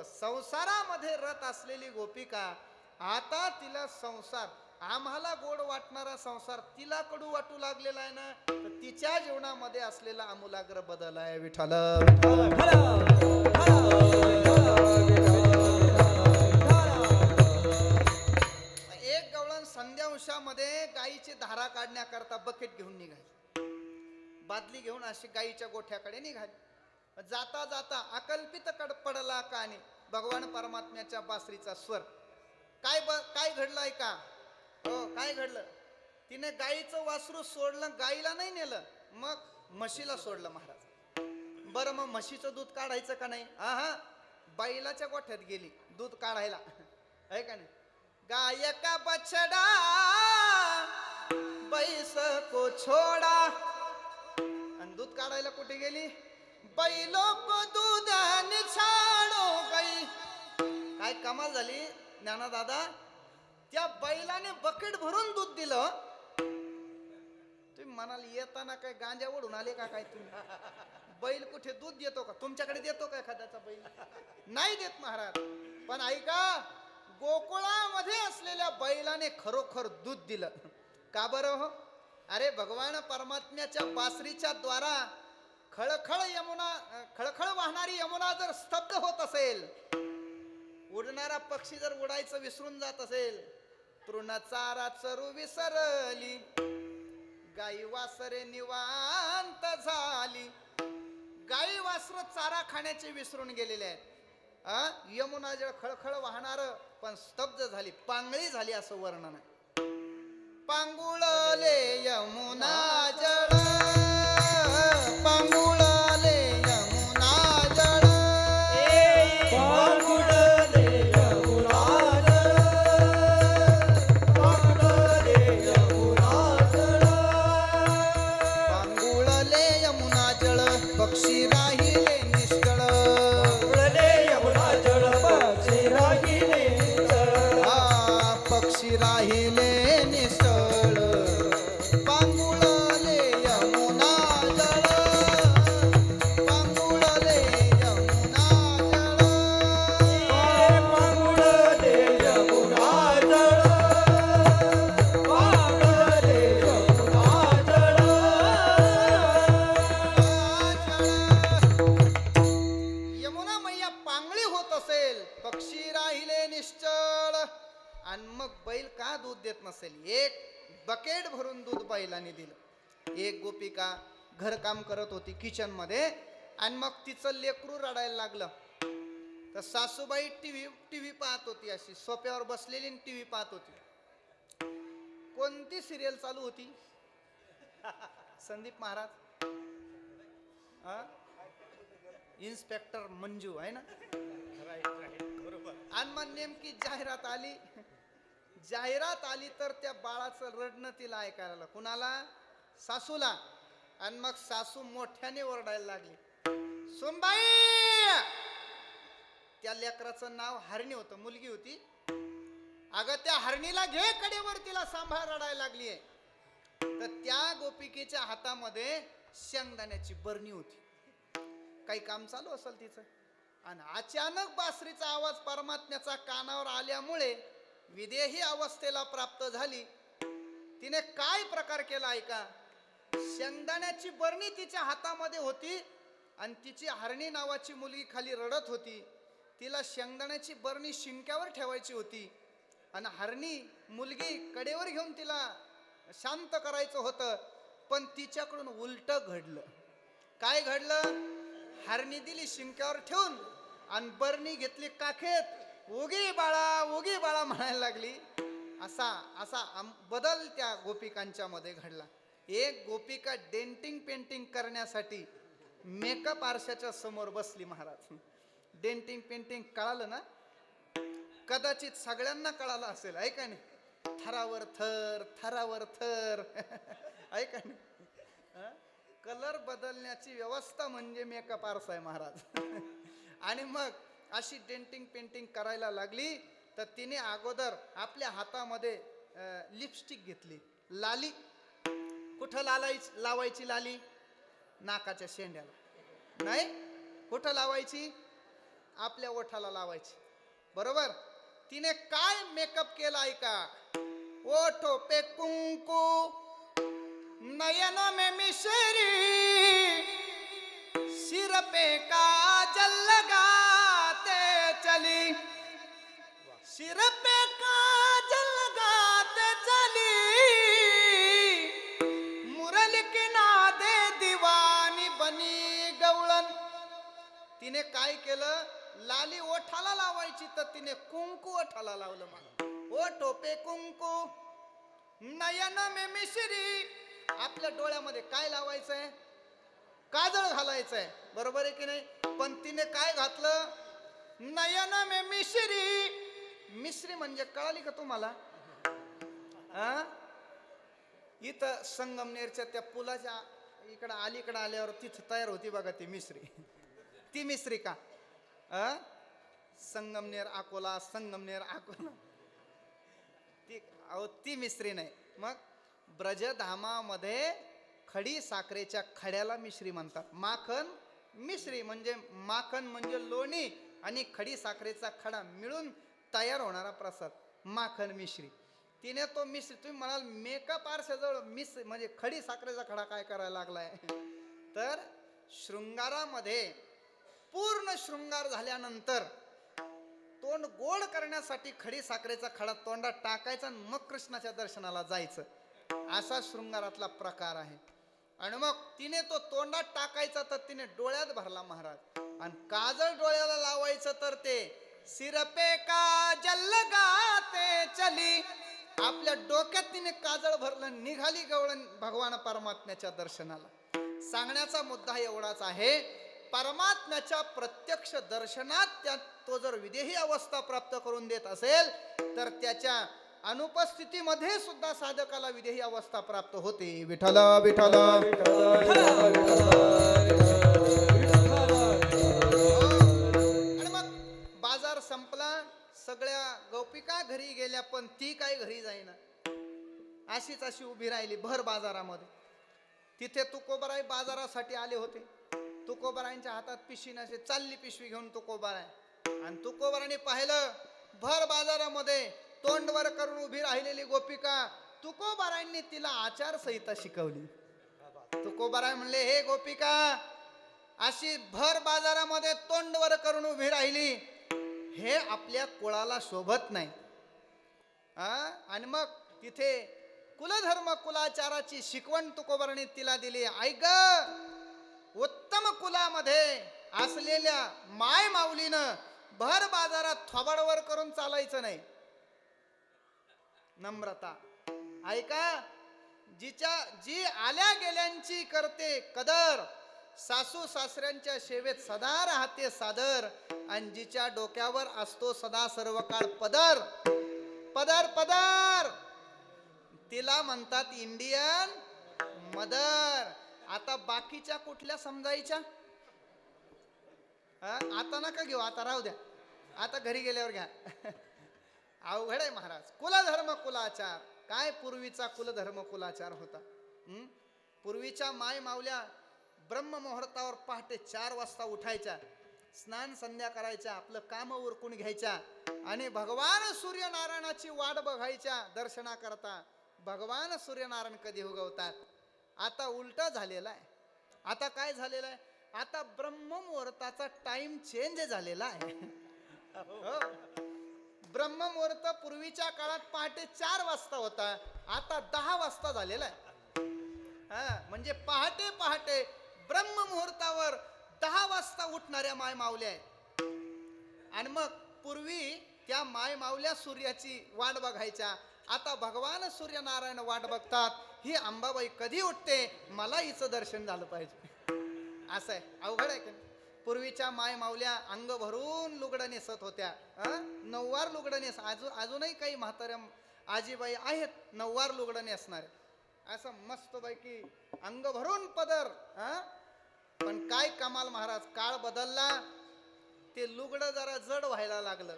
संसारामध्ये रत असलेली गोपिका आता तिला संसार, आम्हाला गोड वाटणारा संसार तिला कडू वाटू लागलेला आहे ना, तर तिच्या जीवनामध्ये असलेला आमूलाग्र बदल आहे. विठ्ठल एक गवळण संध्यावशामध्ये गायीची धारा काढण्याकरता बकेट घेऊन निघाली, बादली घेऊन अशी गायीच्या गोठ्याकडे निघाली. जाता जाता अकल्पित पडला कानी, भगवान परमात्म्याच्या बासरीचा स्वर. काय घडलं ऐका. हो काय घडलं? तिने गायीचं वासरू सोडलं, गायीला नाही नेलं, मग म्हशीला सोडलं. महाराज बरं मग म्हशीचं दूध काढायचं का नाही? हा बैलाच्या गोठ्यात गेली दूध काढायला, आहे का नाही? गाय का बछड़ा बैस को छोड़ा, आणि दूध काढायला कुठे गेली? बैलों को दूध निछाड़ो गई. काय कमाल झाली ज्ञाना दादा. त्या बैलाने बकेट भरून दूध दिलं. तुम्ही म्हणाल येताना काय गांजा ओढून आले का काय तुम्ही? बैल कुठे दूध देतो का? तुमच्याकडे देतो का एखाद्याचा बैल? नाही देत महाराज. पण ऐका, गोकुळामध्ये असलेल्या बैलाने खरोखर दूध दिलं. का बरं हो? अरे भगवान परमात्म्याच्या बासरीच्या द्वारा खळखळ वाहणारी यमुना जर स्तब्ध होत असेल, उडणारा पक्षी जर उडायचं विसरून जात असेल, तृणचारा चरू विसरली, गाई वासरे निवांत झाली. गाई वासर चारा खाण्याचे विसरून गेलेले आहेत. यमुना जळ खळखळ वाहणार पण स्तब्ध झाली, पांगळी झाली असं वर्णन आहे. पांगुळले यमुना जळ, पांगुळले यमुना जळ, पांगुळले यमुना जळ, पांगुळले यमुना जळ, पांगुळले यमुना जळ, पक्षी राहिले निष्कळ. पांगळी होत असेल, पक्षी राहिले निश्चळ, आणि मग बैल का दूध देत नसेल? एक बकेट भरून दूध बैलाने दिलं. एक गोपिका घरकाम करत होती किचन मध्ये, आणि मग तिचं लेकरू रडायला लागलं. तर सासूबाई टीव्ही पाहत होती, अशी सोफ्यावर बसलेली टीव्ही पाहत होती. कोणती सिरियल चालू होती? संदीप महाराज, इन्स्पेक्टर मंजू आहे ना? आणि मग नेमकी जाहिरात आली. जाहिरात आली तर त्या बाळाचं रडणं तिला ऐकायला. कुणाला? सासूला. आणि मग सासू मोठ्याने ओरडायला लागली, सुनबाई. त्या लेकराचं नाव हरणी होतं, मुलगी होती. अगं त्या हरणीला घे कडेवर, तिला सांभाळ, रडायला लागलीये. तर त्या गोपिकेच्या हातामध्ये शेंगदाण्याची बरणी होती. काही काम चालू असेल तिचं, आणि अचानक बासरीचा आवाज परमात्म्याचा कानावर आल्यामुळे विदेही अवस्थेला प्राप्त झाली. तिने काय प्रकार केला ऐका. शेंगदाण्याची बरणी तिच्या हातामध्ये होती, आणि तिची हरणी नावाची मुलगी खाली रडत होती. तिला शेंगदाण्याची बरणी शिंक्यावर ठेवायची होती, आणि हरणी मुलगी कडेवर घेऊन तिला शांत करायचं होतं. पण तिच्याकडून उलट घडलं. काय घडलं? हरणी दिली शिंक्यावर ठेवून, आणि बरणी घेतली काखेत. उगी बाळा, उगी बाळा म्हणायला लागली. असा बदल त्या गोपिकांच्या मध्ये घडला. एक गोपिका डेंटिंग पेंटिंग करण्यासाठी मेकअप आरशाच्या समोर बसली. महाराज, डेंटिंग पेंटिंग कळालं ना? कदाचित सगळ्यांना कळालं असेल, ऐका नाही? थरावर थर, थरावर थर. ऐका नाही? कलर बदलण्याची व्यवस्था म्हणजे मेकअप आरसा आहे महाराज. आणि मग अशी डेंटिंग पेंटिंग करायला लागली. तर तिने अगोदर आपल्या हातामध्ये लिपस्टिक घेतली. लाली कुठं लावायची लाली? नाकाच्या शेंड्याला नाही. कुठं लावायची? आपल्या ओठाला लावायची. बरोबर. तिने काय मेकअप केला ऐका. ओठो पे कुंकू, नयनों में मिश्री, सिर पे काजल लगाते चली, सिर पे काजल लगाते चली, मुरली की नादे दीवानी बनी गवळण. तिने काय केलं? लाली ओठाला लावायची, तर तिने कुंकू ओठाला लावलं. मला ओठो पे कुंकू, नयन में मिश्री. आपल्या डोळ्यामध्ये काय लावायचंय? काजळ घालायचंय. बरोबर आहे की नाही? पण तिने काय घातलं? नयन में मिश्री. मिश्री म्हणजे कळाली का तुम्हाला? इथं संगमनेरच्या त्या पुलाच्या इकडं अलीकडं आल्यावर तिथं तयार होती बघा ती मिश्री. ती मिश्री का? संगमनेर अकोला, संगमनेर अकोला, ती मिश्री नाही. मग ब्रजधामामध्ये खडी साखरेच्या खड्याला मिश्री म्हणतात. माखन मिश्री म्हणजे माखन म्हणजे लोणी आणि खडी साखरेचा खडा मिळून तयार होणारा प्रसाद माखन मिश्री. तिने तो मिश्री, तुम्ही म्हणाल मेकअप आरशाजवळ मिश्री म्हणजे खडी साखरेचा खडा काय करायला लागलाय? तर शृंगारामध्ये पूर्ण शृंगार झाल्यानंतर तोंड गोड करण्यासाठी खडी साखरेचा खडा तोंडात टाकायचा आणि मग कृष्णाच्या दर्शनाला जायचं. असा शृंगारातला प्रकार आहे. आणि मग तिने तो तोंडात टाकायचा तर तिने डोळ्यात भरला महाराज. आणि काजळ डोळ्याला लावायचं तर ते सिरपे काजल लगाते चली. आपल्या डोक्यात तिने काजळ भरलं, निघाली गवळण भगवान परमात्म्याच्या दर्शनाला. सांगण्याचा मुद्दा एवढाच आहे, परमात्म्याच्या प्रत्यक्ष दर्शनात तो जर विदेही अवस्था प्राप्त करून देत असेल तर त्याच्या अनुपस्थितीमध्ये सुद्धा साधकाला विदेही अवस्था प्राप्त होते. विठ्ठल विठ्ठल आणि मग बाजार संपला, सगळ्या गोपिका घरी गेल्या, पण ती काय घरी जाईना. अशीच अशी उभी राहिली भर बाजारामध्ये. तिथे तुकोबाराय बाजारासाठी आले होते. तुकोबारायांच्या हातात पिशवी नसे, चालली पिशवी घेऊन तुकोबाराय. आणि तुकोबाराने पाहिलं भर बाजारामध्ये तोंडवर करून उभी राहिलेली गोपिका. तुकोबारायांनी तिला आचारसंहिता शिकवली. तुकोबाराय म्हणले, हे गोपिका, अशी भर बाजारामध्ये तोंडवर करून उभी राहिली, हे आपल्या कुळाला शोभत नाही. आणि मग तिथे कुलधर्म कुलाचाराची शिकवण तुकोबाराने तिला दिली. ऐक, उत्तम कुलामध्ये असलेल्या माय माऊलीनं भर बाजारात थोबाडवर करून चालायचं नाही. नम्रता. ऐका, जी आल्या गेल्यांची करते कदर, सासू सासऱ्यांच्या सेवेत सदा राहते सादर, आणि जिच्या डोक्यावर असतो सदा सर्व काळ पदर. पदर पदर तिला म्हणतात इंडियन मदर. आता बाकीच्या कुठल्या समजायच्या? आता नका घेऊ, आता राहू द्या, आता घरी गेल्यावर घ्या. अवघड आहे महाराज. कुलधर्म कुलाचार. काय पूर्वीचा कुलधर्म कुलाचार होता. पूर्वीच्या माय मावल्या ब्रह्ममुहूर्तावर पहाटे 4 वाजता उठायच्या, स्नान संध्या करायच्या, आपलं काम उरकून घ्यायच्या आणि भगवान सूर्यनारायणाची वाट बघायच्या दर्शनाकरता. भगवान सूर्यनारायण कधी उगवतात. आता उलट झालेला आहे. आता काय झालेलं आहे? आता ब्रह्ममुहूर्ताचा टाइम चेंज झालेला आहे. ब्रह्ममुहूर्त पूर्वीच्या काळात पहाटे 4 वाजता होता, आता 10 वाजता झालेला आहे. म्हणजे पहाटे पहाटे ब्रह्ममुहूर्तावर 10 वाजता उठणाऱ्या माय मावल्या आहेत. आणि मग पूर्वी त्या माय मावल्या सूर्याची वाट बघायच्या, आता भगवान सूर्यनारायण वाट बघतात. ही अंबाबाई कधी उठते, मला हिचं दर्शन झालं पाहिजे. असं आहे. अवघड आहे का? पूर्वीच्या माय मावल्या अंग भरून लुगडं नेसत होत्या. नऊवार लुगडं नेस. अजूनही काही म्हाताऱ्या आजीबाई आहेत नऊवार लुगडं नेसणारे. असं मस्तपैकी अंग भरून पदर. पण काय कमाल महाराज, काळ बदलला, ते लुगडं जरा जड व्हायला लागलं.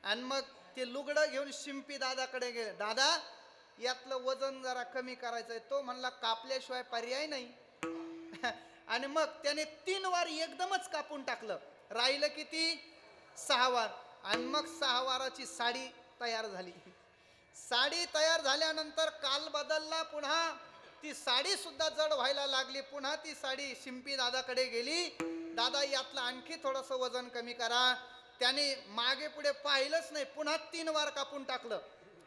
आणि मग ते लुगडं घेऊन शिंपी दादाकडे गेले. दादा, यातलं वजन जरा कमी करायचंय. तो म्हणला कापल्याशिवाय पर्याय नाही. आणि मग त्याने 3 वार एकदमच कापून टाकलं. राहिलं किती? 6 वार. आणि मग 6 वाराची साडी तयार झाली. साडी तयार झाल्यानंतर काल बदलला, पुन्हा ती साडी सुद्धा जड व्हायला लागली. पुन्हा ती साडी शिंपी दादाकडे गेली. दादा, यातलं आणखी थोडंसं वजन कमी करा. त्याने मागे पुढे पाहिलंच नाही, पुन्हा 3 वार कापून टाकलं.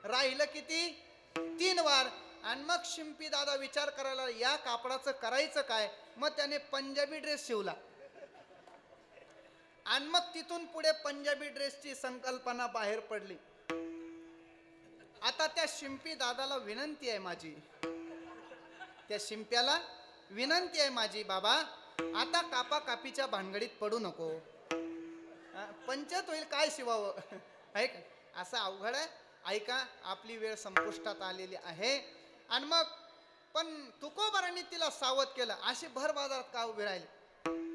राहिलं किती? 3 वार. आणि मग शिंपी दादा विचार करायला, या कापडाचं करायचं काय? मग त्याने पंजाबी ड्रेस शिवला. आणि मग तिथून पुढे पंजाबी ड्रेसची संकल्पना बाहेर पडली. आता त्या शिंपी दादाला विनंती आहे माझी, त्या शिंप्याला विनंती आहे माझी, बाबा आता कापा कापीच्या भानगडीत पडू नको. पंचायत होईल, काय शिवावं? ऐक, असं अवघड आहे. ऐका, आपली वेळ संपुष्टात आलेली आहे. आणि मग पण तुकोबारांनी तिला सावध केलं. अशी भर बाजारात का उभी राहिली?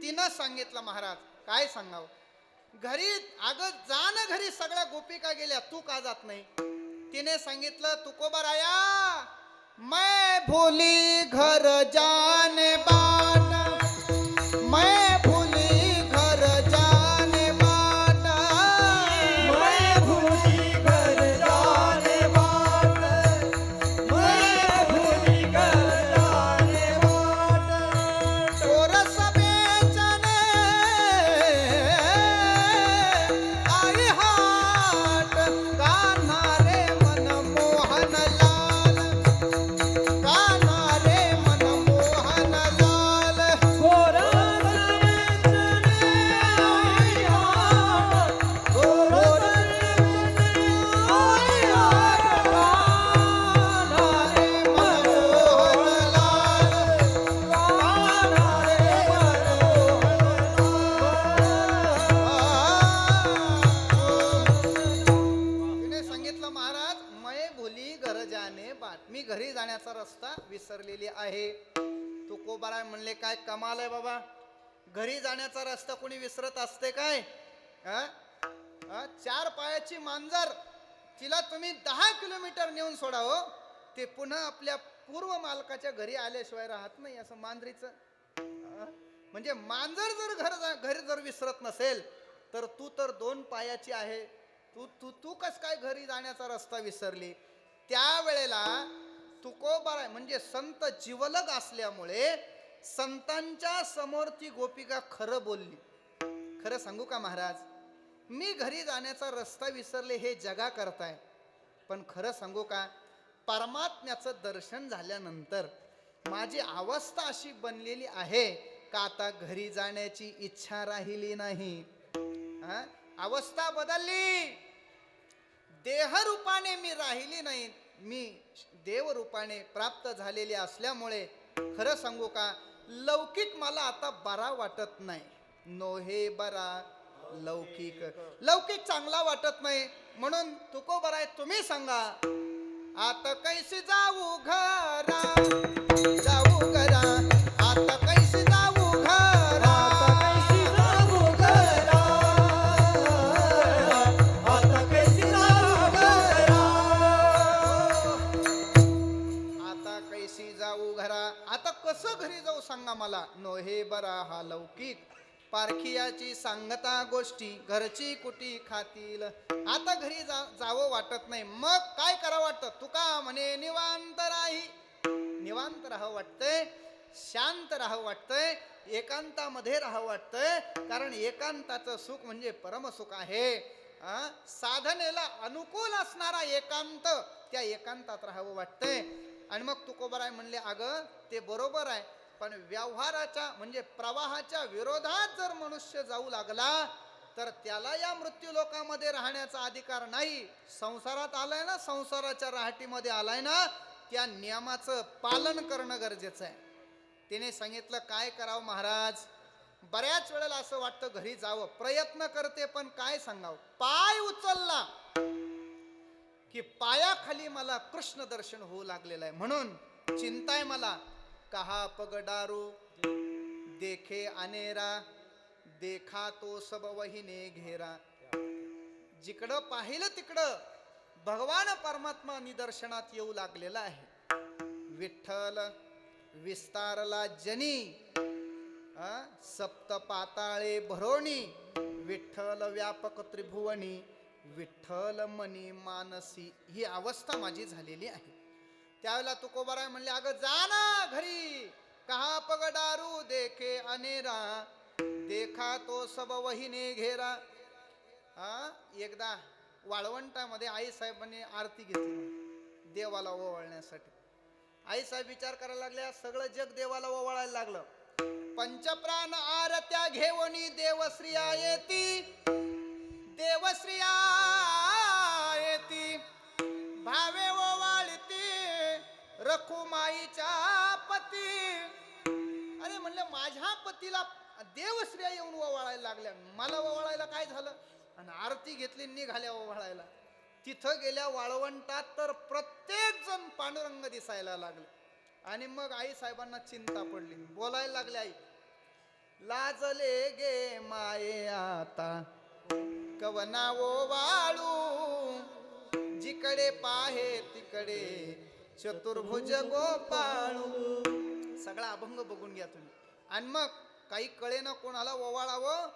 तिनं सांगितलं, महाराज काय सांगावं, घरी अगं जा ना घरी, सगळ्या गोपिका गेल्या, तू का जात नाही? तिने सांगितलं, तुकोबाराया, मैं भूली घर जाने बाट, मैं भूली घर जाने बाट, मैं भूली घर जाने बाट, मैं भूली घर जाने बाट, चोरस बेचने आई हाट, कान्हा रे मनमोहन लाल, कान्हा रे मनमोहन लाल, गोरस वेचने आई हाट, गोरस वेचने आई हाट, कान्हा रे मनमोहन लाल, कान्हा रे तिने सांगितलं, महाराज मैं भूली घर जाने बाट, मी घरी जाण्याचा रस्ता विसरलेली आहे. तुकोबाराय म्हणले, काय कमाल आहे बाबा, घरी जाण्याचा रस्ता कोणी विसरत असते काय? 4 पायाची मांजर, तिला तुम्ही 10 किलोमीटर नेऊन सोडा हो, ते पुन्हा आपल्या पूर्व मालकाच्या घरी आल्याशिवाय राहत नाही. असं मांजरीचं म्हणजे मांजर जर घरी जर विसरत नसेल, तर तू तर 2 पायाची आहे, तू तू तू कस काय घरी जाण्याचा रस्ता विसरली? त्यावेळेला तुकोबाराय म्हणजे संत जिवलग असल्यामुळे संतांच्या समोर ती गोपिका खरं बोलली. खरं सांगू का महाराज, मी घरी जाण्याचा रस्ता विसरले हे जगा करताय, पण खरं सांगू का, परमात्म्याचं दर्शन झाल्यानंतर माझी अवस्था अशी बनलेली आहे का आता घरी जाण्याची इच्छा राहिली नाही. अवस्था बदलली. देहरूपाने मी राहिली नाही, मी देवरूपाने प्राप्त झालेली असल्यामुळे खरं सांगू का, लौकिक मला आता बरा वाटत नाही. नोहे बरा लौकिक, लौकिक चांगला वाटत नाही. म्हणून तुकोबरा आहे, तुम्ही सांगा आता कैसे जाऊ घरा, जाऊ घरा, आता कैसे जाऊ घरा, कैसी जाऊ घरा, आता कैसी जाऊ घरा, आता कैसी जाऊ घरा, आता कसं घरी जाऊ सांगा मला. नोहे बरा हा लौकिक, पारखियाची सांगता गोष्टी, घरची कुटी खातील. आता घरी जावं वाटत नाही. मग काय करावं वाटतं. तुका म्हणे निवांत राही, निवांत राहावं वाटतंय, शांत राहावं वाटतंय, एकांतामध्ये राहावं वाटतंय. कारण एकांताचं सुख म्हणजे परमसुख आहे. साधनेला अनुकूल असणारा एकांत, त्या एकांतात राहावं वाटतंय. आणि मग तुकोबराय म्हणले, अगं ते बरोबर आहे, पण व्यवहाराच्या म्हणजे प्रवाहाच्या विरोधात जर मनुष्य जाऊ लागला तर त्याला या मृत्यू लोकामध्ये राहण्याचा अधिकार नाही. संसारात आलाय ना, संसाराच्या राहटीमध्ये आलाय ना, त्या नियमाचं पालन करणं गरजेचं आहे. तिने सांगितलं काय करावं महाराज. बऱ्याच वेळेला असं वाटतं घरी जावं, प्रयत्न करते, पण काय सांगावं. पाय उचलला की पायाखाली मला कृष्ण दर्शन होऊ लागलेलं आहे. म्हणून चिंता आहे मला. कहा पगडारू देखे अनेरा, देखा तो सब वहिने घेरा. जिकडं पाहिलं तिकडं भगवान परमात्मा निदर्शनात येऊ लागलेला आहे. विठ्ठल विस्तारला जनी, सप्त पाताळे भरोणी, विठ्ठल व्यापक त्रिभुवनी, विठ्ठल मनी मानसी. ही अवस्था माझी झालेली आहे. त्यावेळेला तुकोबाराय म्हणले, अगं जा ना घरी. कहा पगडारू देखे अनेरा, देखा तो सब वहिने घेरा. एकदा वाळवंटामध्ये आईसाहेबांनी आरती घेतली देवाला ओवाळण्यासाठी. आईसाहेब विचार करायला लागल्या, सगळं जग देवाला ओवाळायला लागलं. पंचप्राण आरत्या घेवणी देवश्रिया येती, देवश्रिया येती, भावे ओवाळती रखुमाईच्या पती. अरे म्हणलं, माझ्या पतीला देवश्रिया येऊन ओवाळायला लागल्या, मला ओवाळायला काय झालं. आणि आरती घेतली, निघाल्या ओवाळायला. तिथं गेल्या वाळवंटात तर प्रत्येक जण पांडुरंग दिसायला लागले. आणि मग आई साहेबांना चिंता पडली. बोलायला लागले, आई लाजले गे माये आता कवना ओवाळू, जिकडे पाहे तिकडे चतुर्भुज गोपाळू. सगळा अभंग बघून घ्या तुम्ही. आणि मग काही कळे ना कोणाला ओवाळावं.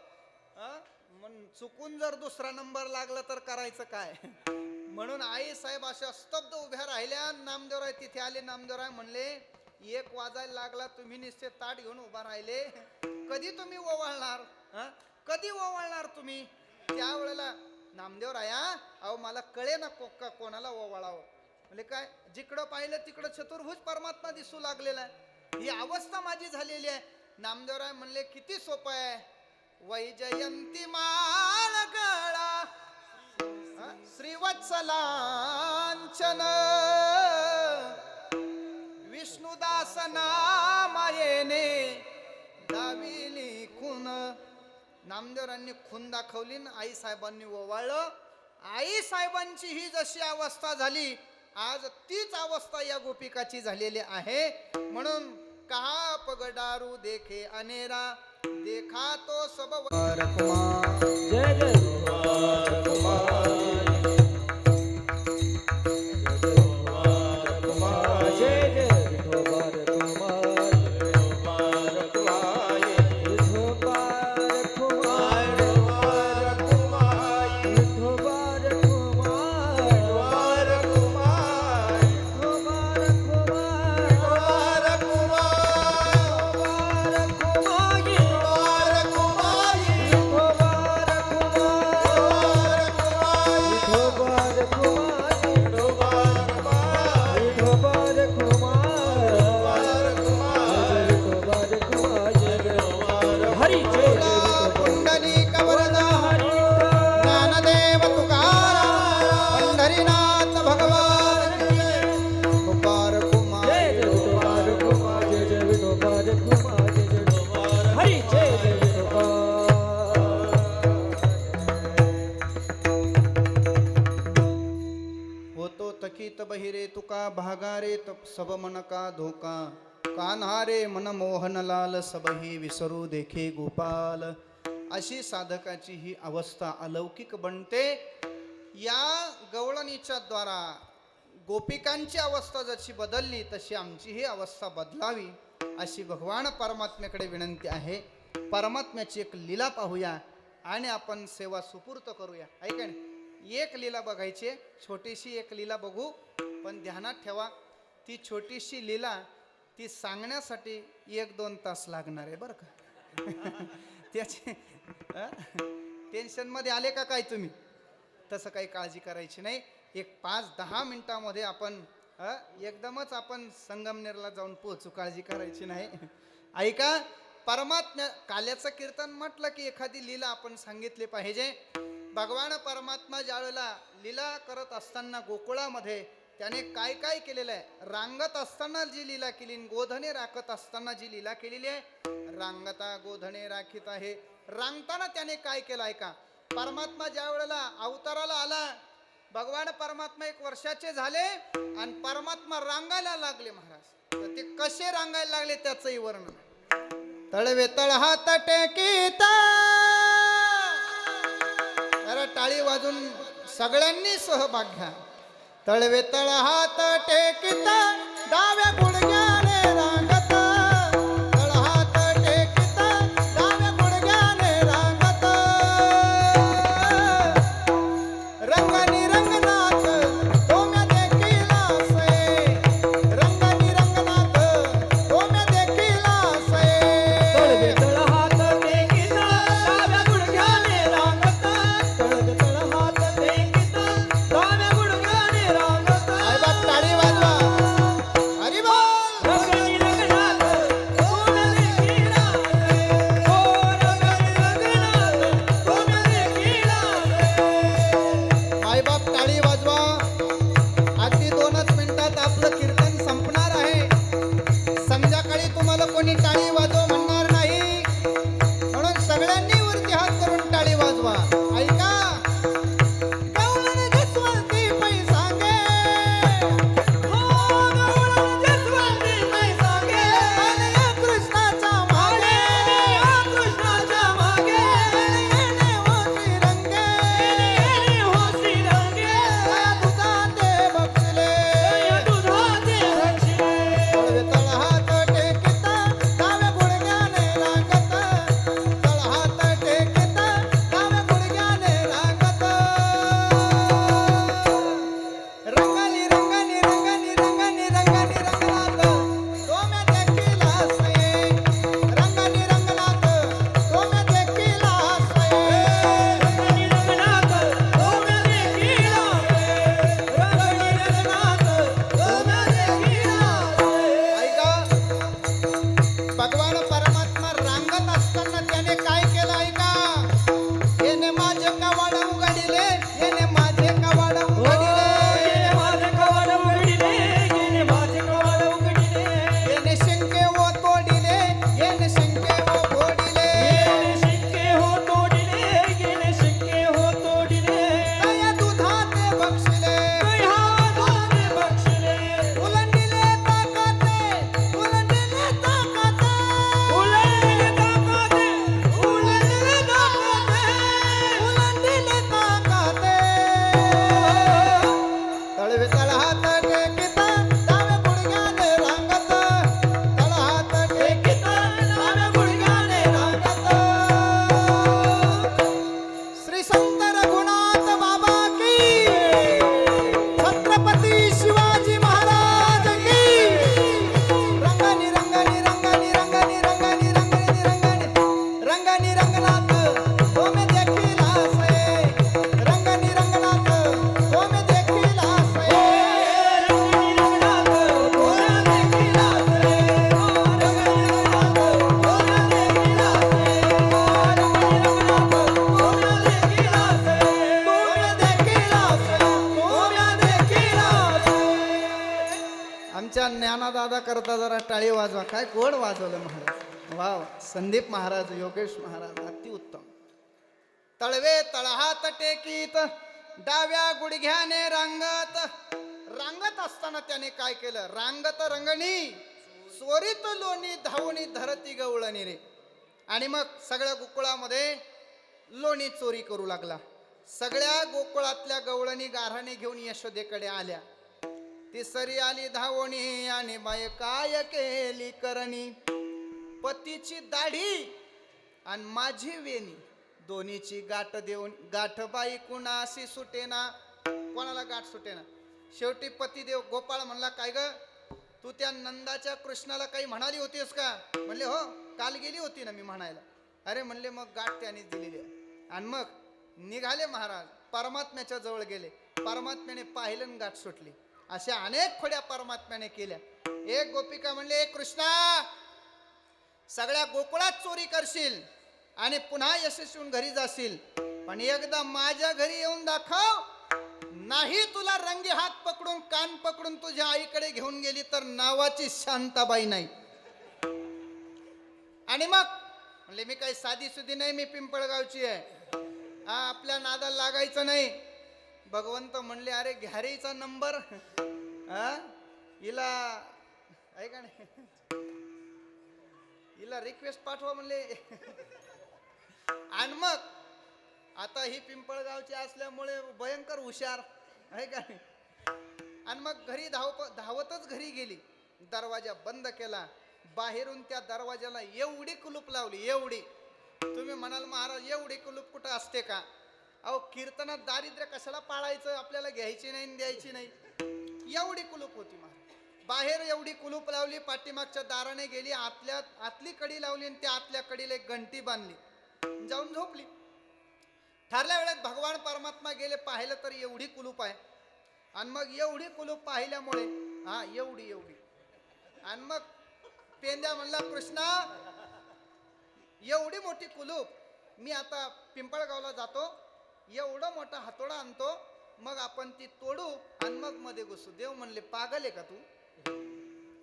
चुकून जर दुसरा नंबर लागला तर करायचं काय. म्हणून आई साहेब अशा स्तब्ध उभ्या राहिल्या. नामदेवराय तिथे आले. नामदेवराय म्हणले, 1 वाजायला लागला, तुम्ही नुसते ताट घेऊन उभा राहिले, कधी तुम्ही ओवाळणार, कधी ओवाळणार तुम्ही. त्यावेळेला नामदेवराया, अहो मला कळे ना कोणाला ओवाळावं. म्हणजे काय, जिकडं पाहिलं तिकडं चतुर्भुज परमात्मा दिसू लागलेला आहे. ही अवस्था माझी झालेली आहे. नामदेवराय म्हणले, किती सोपं आहे. वैजयंती माळ गळा, श्रीवत्सलांचन, विष्णुदास नामायेने दाविली खून. नामदेवरांनी खून दाखवली, आई साहेबांनी ओवाळलं. आई साहेबांची ही जशी अवस्था झाली, आज तीच अवस्था या गोपिकाची झालेली आहे. म्हणून कहा पगडारू देखे अनेरा, देखा तो सब जय जय कुमार. पुनीत बहिरे तुका भागारे सब मन का धोका कान्हारे मन मोहनलाल सबही विसरू देखे गोपाल. अशी साधकाची ही अवस्था अलौकिक बनते. या गवळणीच्या द्वारा गोपिकांची अवस्था जशी बदलली तशी आमची ही अवस्था बदलावी अशी भगवान परमात्म्याकडे विनंती आहे. परमात्म्याची एक लीला पाहूया आणि आपण सेवा सुपूर्त करूया. ऐका ना, एक लीला बघायची, छोटीशी एक लीला बघू, पण ध्यानात ठेवा ती छोटीशी लीला ती सांगण्यासाठी 1-2 तास लागणार आहे बरं का. त्याचे टेन्शनमध्ये आले का काय तुम्ही? तसं काही काळजी करायची नाही. एक 5-10 मिनिटामध्ये आपण एकदमच आपण संगमनेरला जाऊन पोहोचू, काळजी करायची नाही. ऐका, परमात्मा काल्याचं कीर्तन म्हटलं की एखादी लीला आपण सांगितली पाहिजे. भगवान परमात्मा ज्यावेळेला लीला करत असताना गोकुळामध्ये त्याने काय काय केलेलं आहे, रांगत असताना जी लीला केली, गोधने राखत असताना जी लीला केलेली आहे. रांगता गोधने राखीत आहे, रांगताना त्याने काय केलं ऐका. परमात्मा ज्या वेळेला अवताराला आला, भगवान परमात्मा 1 वर्षाचे झाले आणि परमात्मा रांगायला लागले महाराज. तर ते कसे रांगायला लागले त्याचंही वर्णन. तळवे तळ हात टेकीता, अरे टाळी वाजून सगळ्यांनी सहभाग घ्या. तळवे तळ हात टेकीता डाव्या गुडघ्याने रांगत, तळ हात टेकीता डाव्या गुडघ्याने रांगत. रंगानी रंगनाथ तोम्या देखील असे, रंगानी रंगनाथ तोम्या देखील असे. तळवे तळ हात टेकीता डाव्या गुडघ्याने रांगत, तळवे तळ हात टेकीता डाव्या गुडघ्याने रांगत. आई बाप टाळी वाजवा, हरी बोल. रंगानी रंगनाथ तोम्या देखील असे, हो रंगानी रंगनाथ तोम्या देखील असे. आई बाप टाळी वाजवा. अगदी 2च मिनिटात आपलं कीर्तन संपणार आहे. संध्याकाळी तुम्हाला कोणी टाळी वाजव म्हणणार नाही, म्हणून सगळ्यांनी वरती हात करून टाळी वाजवा. ऐका, गवळण जसवंती पै सांगे, हो गवळण जसवंती पै सांगे, आणि या कृष्णाच्या मागे, या कृष्णाच्या मागे येणे होती रंगे, येणे होसी रंगे, या दुधाते बक्षले. या दुधाचे रक्षले. तळवे तळ हात टेकीता डाव्या गुडघ्याने रांगत, तळ हात टेकीता डाव्या गुडघ्याने रांगत. रंगानी रंगानी रंगानी रंगानी रंगानी रंगनाथ तोम्या देखील असे, रंगानी रंगनाथ तोम्या देखील असे. रंगानी रंगनाथ तोम्या देखील असे, रंगानी रंगनाथ तोम्या देखील असे. ऐका, भगवान परमात्मा रांगत असताना त्याने काय केलं ऐका. येणे माझे कवाड उघडिले, येणे माझे कवाड उघडिले, गेले माझे कवाड उघडिले, गेले माझे कवाड उघडिले. येणे शिंके व तोडिले, येणे शिंके व फोडिले. गेले शिंके हो तोडिले, गेले शिंके हो तोडिले. दया दुधाते बक्षिले, दह्या दुधाचे बक्षिले. उलंडिले ताकाते, उलंडिले ताकाते. उलंडिले ताकाते, उलंडिले ताकाते. उलंडिले ताकाते. तळवे तळ हात टेकीता डाव्या गुडघ्याने रांगत, तळ हात टेकीता डाव्या गुडघ्याने रांगत. श्री संत रघुनाथ बाबा की, छत्रपती शिवाजी महाराज की. रंगानी रंगानी रंगानी रंगानी रंगानी रंगानी रंगानी रंगानी रंगनाथ तोमे देखील असे, रंगानी रंगनाथ तोमे देखील असे. रंगानी रंगनाथ तोम्या देखील असे, रंगानी रंगनाथ तोम्या देखील असे, रंगानी रंगनाथ तोम्या देखील असे, तोमे देखील असे, तोम्या देखील असे. आमच्या ज्ञानादादा करता जरा टाळी वाजवा. काय गोड वाजवलं महाराज. वाव, संदीप महाराज, योगेश महाराज, अति उत्तम. तळवे तळ हात टेकीत डाव्या गुडघ्याने रांगत, रांगत असताना त्याने काय केलं, रांगत रंगणी चोरीत लोणी धावणी धरती गवळणी रे. आणि मग सगळ्या गोकुळामध्ये लोणी चोरी करू लागला. सगळ्या गोकुळातल्या गवळणी गाऱ्हाणे घेऊन यशोदेकडे आल्या. ती सरी आली धावणी आणि बाय काय केली करणी. पतीची दाढी आणि माझी वेणी दोन्हीची गाठ देऊन, गाठ बाई कुणाशी सुटेना, कोणाला गाठ सुटेना. शेवटी पतिदेव गोपाळ म्हणला, काय ग तू त्या नंदाच्या कृष्णाला काही म्हणाली होतीस का? म्हणले हो, काल गेली होती ना मी म्हणायला. अरे म्हणले मग गाठ त्यानेच दिलेली आहे. आणि मग निघाले महाराज, परमात्म्याच्या जवळ गेले. परमात्म्याने पाहिलं आणि गाठ सुटली. अशा अनेक खोड्या परमात्म्याने केल्या. एक गोपिका म्हणले, कृष्णा सगळ्या गोकुळात चोरी करशील आणि पुन्हा यशस्वी घरी जाशील, पण एकदा माझ्या घरी येऊन दाखव. नाही तुला रंगी हात पकडून कान पकडून तुझ्या आईकडे घेऊन गेली तर नावाची शांताबाई नाही. आणि मग म्हणले मी काही साधी सुधी नाही, मी पिंपळगावची आहे. हा आपल्या नादाला लागायचं नाही. भगवंत म्हणले, अरे घ्यारीचा नंबर हा हिला आहे का नाही, हिला रिक्वेस्ट पाठवा म्हणले. आणि मग आता ही पिंपळगावची असल्यामुळे भयंकर हुशार आहे का नाही. आणि मग घरी धावतच घरी गेली. दरवाजा बंद केला. बाहेरून त्या दरवाजाला एवढी कुलूप लावली, एवढी. तुम्ही म्हणाल महाराज एवढी कुलूप कुठं असते का? अहो कीर्तनात दारिद्र्य कशाला पाळायचं, आपल्याला घ्यायची नाही द्यायची नाही, एवढी कुलूप होती महाराज. बाहेर एवढी कुलूप लावली. पाठीमागच्या दाराने गेली, आतली कडी लावली आणि त्या आतल्या कडीला एक घंटी बांधली, जाऊन झोपली. ठरल्या वेळेत भगवान परमात्मा गेले, पाहिलं तर एवढी कुलूप आहे. आणि मग एवढी कुलूप पाहिल्यामुळे हा एवढी एवढी. आणि मग पेंद्या म्हणला, कृष्णा एवढी मोठी कुलूप, मी आता पिंपळगावला जातो, एवढा मोठा हातोडा आणतो, मग आपण ती तोडू आणि मग मध्ये घुसू. देव म्हणले, पागल आहे का तू?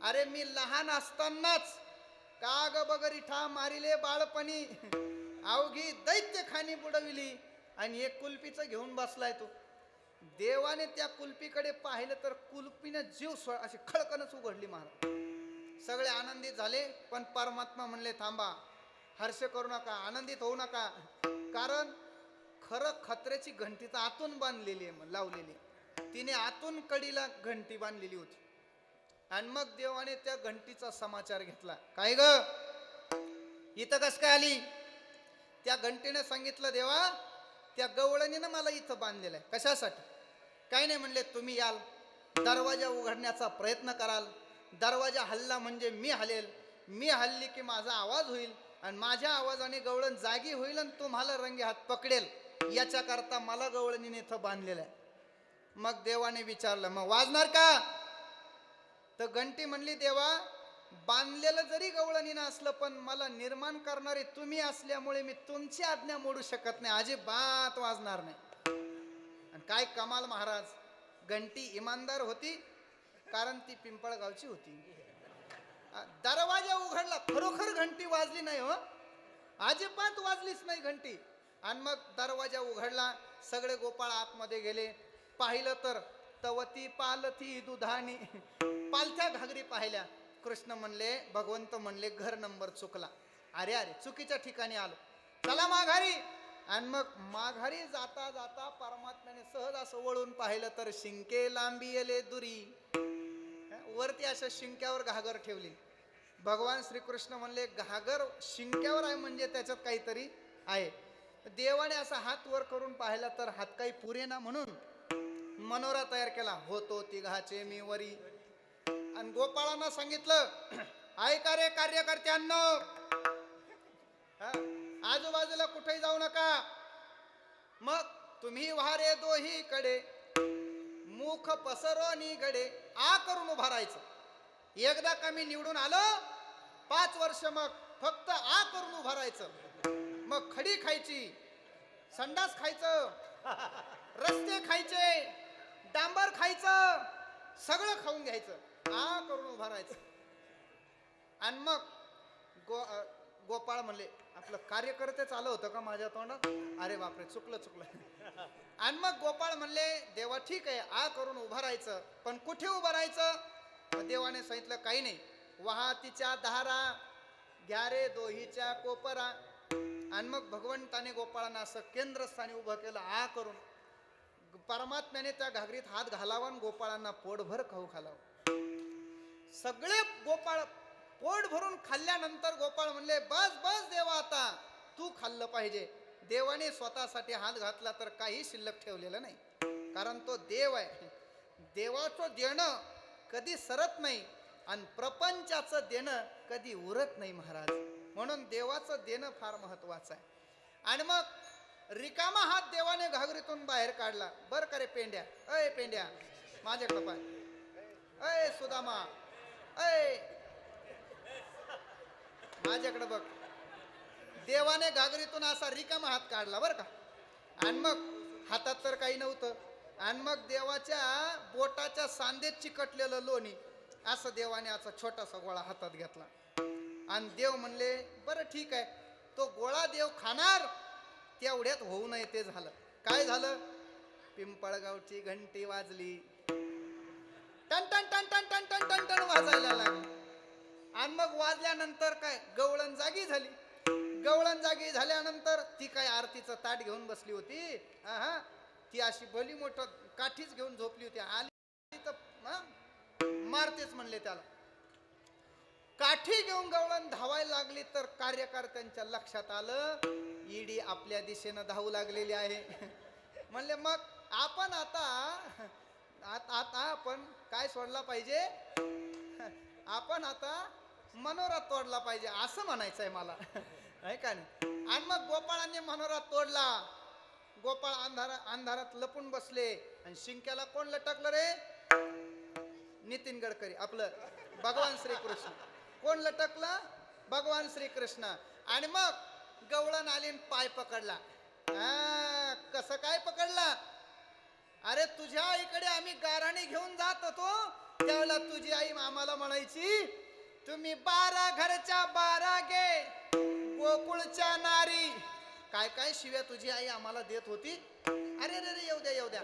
अरे मी लहान असतानाच काग बगरी ठा मारिले बाळपणी, अवघी दैत्य खानी बुडविली आणि एक कुल्फीचं घेऊन बसलाय तू. देवाने त्या कुल्फीकडे पाहिलं तर कुल्फीने जीव अशी खळकनच उघडली महाराज. सगळे आनंदित झाले. पण परमात्मा म्हणले, थांबा, हर्ष करू नका, आनंदित होऊ नका, कारण खरं खत्र्याची घंटी तर आतून बांधलेली आहे, लावलेली. तिने आतून कडीला घंटी बांधलेली होती. आणि मग देवाने त्या घंटीचा समाचार घेतला. काय ग इथं कस काय आली? त्या घंटीने सांगितलं, देवा त्या गवळणीनं मला इथं बांधलेलं आहे. कशासाठी? काही नाही म्हणले, तुम्ही याल, दरवाजा उघडण्याचा प्रयत्न कराल, दरवाजा हल्ला म्हणजे मी हलेल, मी हल्ली की माझा आवाज होईल आणि माझ्या आवाजाने गवळण जागी होईल आणि तुम्हाला रंगे हात पकडेल, याच्याकरता मला गवळणीने इथं बांधलेलं आहे. मग देवाने विचारलं, मग वाजणार का? तर घंटी म्हणली, देवा बांधलेलं जरी गवळणीनं असलं पण मला निर्माण करणारे तुम्ही असल्यामुळे मी तुमची आज्ञा मोडू शकत नाही, अजिबात वाजणार नाही. आणि काय कमाल महाराज, घंटी इमानदार होती, कारण ती पिंपळगावची होती. दरवाजा उघडला, खरोखर घंटी वाजली नाही हो, अजिबात वाजलीच नाही घंटी. आणि मग दरवाजा उघडला. सगळे गोपाळ आतमध्ये गेले. पाहिलं तर तवती पालथी दुधानी, पालथ्या घागरी पाहिल्या. कृष्ण म्हणले, भगवंत म्हणले, घर नंबर चुकला. अरे अरे चुकीच्या ठिकाणी आलो, चला माघारी. आणि मग माघारी जाता जाता परमात्म्याने सहज असं वळून पाहिलं तर शिंके लांबी येले दुरी, वरती अशा शिंक्यावर घागर ठेवली. भगवान श्रीकृष्ण म्हणले, घागर शिंक्यावर आहे म्हणजे त्याच्यात काहीतरी आहे. देवाने असा हात वर करून पाहिला तर हात काही पुरेना, म्हणून मनोरा तयार केला, होतो तिघाचे मी वरी. आणि गोपाळांना सांगितलं, ऐका रे कार्यकर्त्यांनो, आजूबाजूला कुठेही जाऊ नका. मग तुम्ही वारे दोही कडे, मुख पसरो निगडे, आ करून उभा राहायचं. एकदा का मी निवडून आलो 5 वर्ष, मग फक्त आ करून उभा राहायचं. मग खडी खायची, संडास खायचं, रस्ते खायचे, डांबर खायचं, सगळं खाऊन घ्यायचं, आ करून उभा राहायचं. आणि मग गोपाळ म्हणले आपलं कार्यकर्ते चालू होतं का माझ्या तोंडात, अरे बापरे चुकलं. आणि मग गोपाळ म्हणले देवा ठीक आहे आ करून उभं राहायचं, पण कुठे उभं राहायचं. मग देवाने सांगितलं काही नाही, वाहतीच्या धारा घ्या रे दोहीच्या कोपरा. आणि मग भगवंताने गोपाळांना असं केंद्रस्थानी उभं केलं आ करून. परमात्म्याने त्या घागरीत हात घालावा आणि गोपाळांना पोटभर खाऊ घालावं. सगळे गोपाळ पोट भरून खाल्ल्यानंतर गोपाळ म्हणले बस बस देवा आता तू खाल्लं पाहिजे. देवाने स्वतःसाठी हात घातला तर काही शिल्लक ठेवलेलं नाही, कारण तो देव आहे. देवाचं देणं कधी सरत नाही आणि प्रपंचाचं देणं कधी उरत नाही महाराज. म्हणून देवाचं देणं फार महत्वाचं आहे. आणि मग रिकामा हात देवाने घागरीतून बाहेर काढला. बर का रे पेंड्या, अय पेंड्या माझ्याकडं पाय, अय सुदामा, अय माझ्याकडे बघ. देवाने घागरीतून असा रिकामा हात काढला बर का. आणि मग हातात तर काही नव्हतं. आणि मग देवाच्या बोटाच्या सांधेत चिकटलेलं लोणी असं देवाने असा छोटासा गोळा हातात घेतला. आणि देव म्हणले बरं ठीक आहे, तो गोळा देव खाणार तेवढ्यात होऊ नये ते झालं. काय झालं, पिंपळगावची घंटी वाजली, टन टन टन टन टन टन टन टन वाजायला लागली. आणि मग वाजल्यानंतर काय गवळण जागी झाली. गवळण जागी झाल्यानंतर ती काय आरतीचं ताट घेऊन बसली होती. हा ती अशी भली मोठं काठीच घेऊन झोपली होती. आली तर मारतेच म्हणले त्याला. काठी घेऊन गवळण धावायला लागली तर कार्यकर्त्यांच्या लक्षात आलं ईडी आपल्या दिशेनं धावू लागलेली आहे. म्हणले मग आपण आता आपण काय सोडला पाहिजे, आपण आता मनोरा तोडला पाहिजे असं म्हणायचंय मला, आहे का नाही. आणि मग गोपाळांनी मनोरा तोडला. गोपाळ अंधारात लपून बसले. आणि शिंक्याला कोण लटकलं रे, नितीन गडकरी आपलं भगवान श्रीकृष्ण. कोण लटकलं, भगवान श्रीकृष्ण. आणि मग गवळण आली पाय पकडला. कसं काय पकडला, अरे तुझ्या आईकडे आम्ही गाराणी घेऊन जात होतो त्यावेळेला तुझी आई आम्हाला म्हणायची तुम्ही 12 घरच्या 12 गे गोकुळच्या नारी. काय काय शिव्या तुझी आई आम्हाला देत होती. अरे रे रे येऊ द्या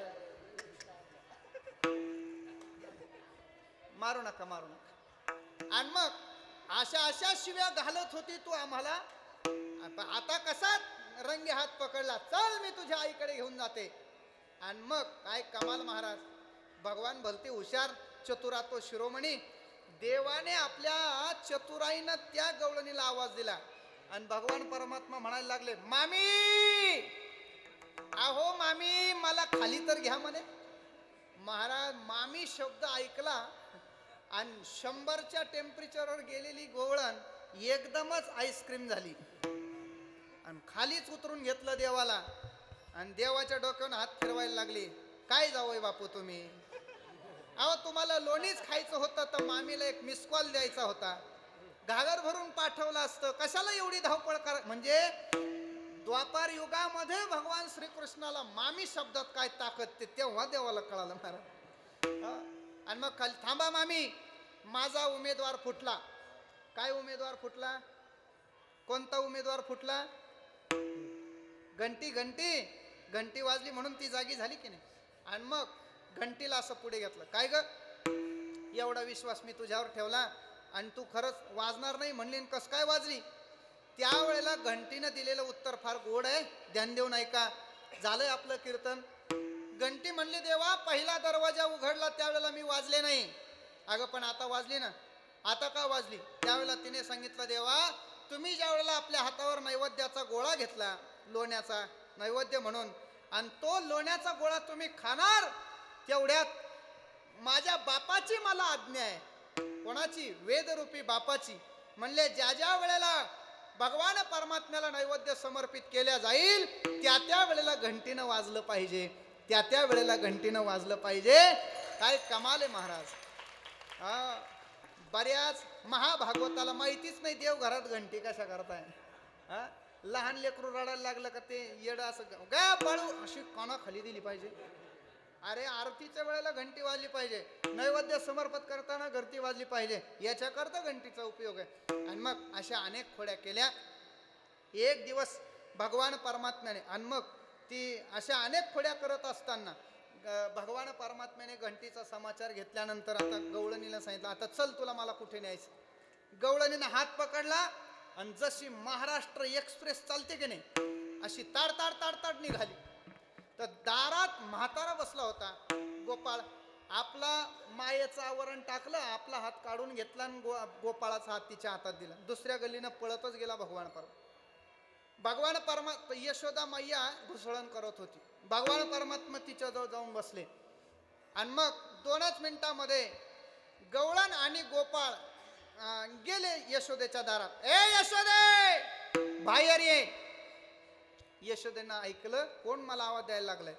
मारू नका. आणि मग अशा शिव्या घालत होती तू आम्हाला. आता कसा रंगे हात पकडला, चल मी तुझ्या आईकडे घेऊन जाते. आणि मग काय कमाल महाराज, भगवान भलते हुशार, चतुरा तो शिरोमणी. देवाने आपल्या चतुराईनं त्या गवळणीला आवाज दिला. आणि भगवान परमात्मा म्हणायला लागले मामी, अहो मामी मला खाली तर घ्या म्हणे. महाराज मामी शब्द ऐकला आणि 100च्या टेम्परेचरवर गेलेली गवळण एकदमच आईस्क्रीम झाली. आणि खालीच उतरून घेतलं देवाला. आणि देवाच्या डोक्यावर हात फिरवायला लागली. काय जावई बापू तुम्ही, अहो तुम्हाला लोणीच खायचं होतं तर मामीला एक मिस कॉल द्यायचा होता, घागर भरून पाठवलं असतं, कशाला एवढी धावपळ करा. म्हणजे द्वापार युगामध्ये भगवान श्रीकृष्णाला मामी शब्दात काय ताकद ते तेव्हा देवाला कळालं महाराज. आणि मग खाली थांबा मामी, माझा उमेदवार फुटला. काय उमेदवार फुटला, कोणता उमेदवार फुटला, घंटी वाजली म्हणून ती जागी झाली की नाही. आणि मग घंटीला असं पुढे घेतलं. काय ग, एवढा विश्वास मी तुझ्यावर ठेवला आणि तू खरंच वाजणार नाही म्हणली, कस काय वाजली. त्यावेळेला घंटीनं दिलेलं उत्तर फार गोड आहे, ध्यान देऊन ऐका. झालंय आपलं कीर्तन. घंटी म्हणली देवा पहिला दरवाजा उघडला त्यावेळेला मी वाजले नाही. अगं पण आता वाजली ना, आता का वाजली. त्यावेळेला तिने सांगितलं देवा तुम्ही ज्या वेळेला आपल्या हातावर नैवेद्याचा गोळा घेतला, लोण्याचा नैवेद्य म्हणून, आणि तो लोण्याचा गोळा तुम्ही खाणार तेवढ्यात माझ्या बापाची मला आज्ञा आहे. कोणाची, वेदरूपी बापाची. म्हणले ज्या ज्या वेळेला भगवान परमात्म्याला नैवेद्य समर्पित केल्या जाईल त्या वेळेला घंटीनं वाजलं पाहिजे, त्या वेळेला घंटीनं वाजलं पाहिजे. काय कमाल आहे महाराज. बऱ्याच महाभागवताला माहितीच नाही देव घरात घंटी कशा करताय. लहान लेकरू रडायला लागलं का ते येडं असं गा बाळू अशी काना खाली दिली पाहिजे. अरे आरतीच्या वेळेला घंटी वाजली पाहिजे, नैवेद्य समर्पित करताना घंटी वाजली पाहिजे, याच्याकरता घंटीचा उपयोग आहे. आणि मग अशा अनेक खोड्या केल्या. एक दिवस भगवान परमात्म्याने, आणि मग ती अशा अनेक खोड्या करत असताना भगवान परमात्म्याने घंटीचा समाचार घेतल्यानंतर आता गवळणीला सांगितलं, आता चल तुला मला कुठे न्यायचं. गवळणीनं हात पकडला आणि जशी महाराष्ट्र एक्सप्रेस चालते की नाही अशी ताड ताड ताड ताड निघाली. तर दारात म्हातारा बसला होता गोपाळ. आपला मायेचं आवरण टाकलं, आपला हात काढून घेतला आणि गोपाळाचा हात तिच्या हातात दिला. दुसऱ्या गल्लीनं पळतच गेला भगवान परमात्मा. यशोदा मैया घुसळण करत होती. भगवान परमात्मा तिच्या जवळ जाऊन बसले आणि मग 2च मिनिटामध्ये गवळण आणि गोपाळ गेले यशोदेच्या दारात. ए यशोदे बाहेर ये. यशोदेनं ऐकलं कोण मला आवाज द्यायला लागलाय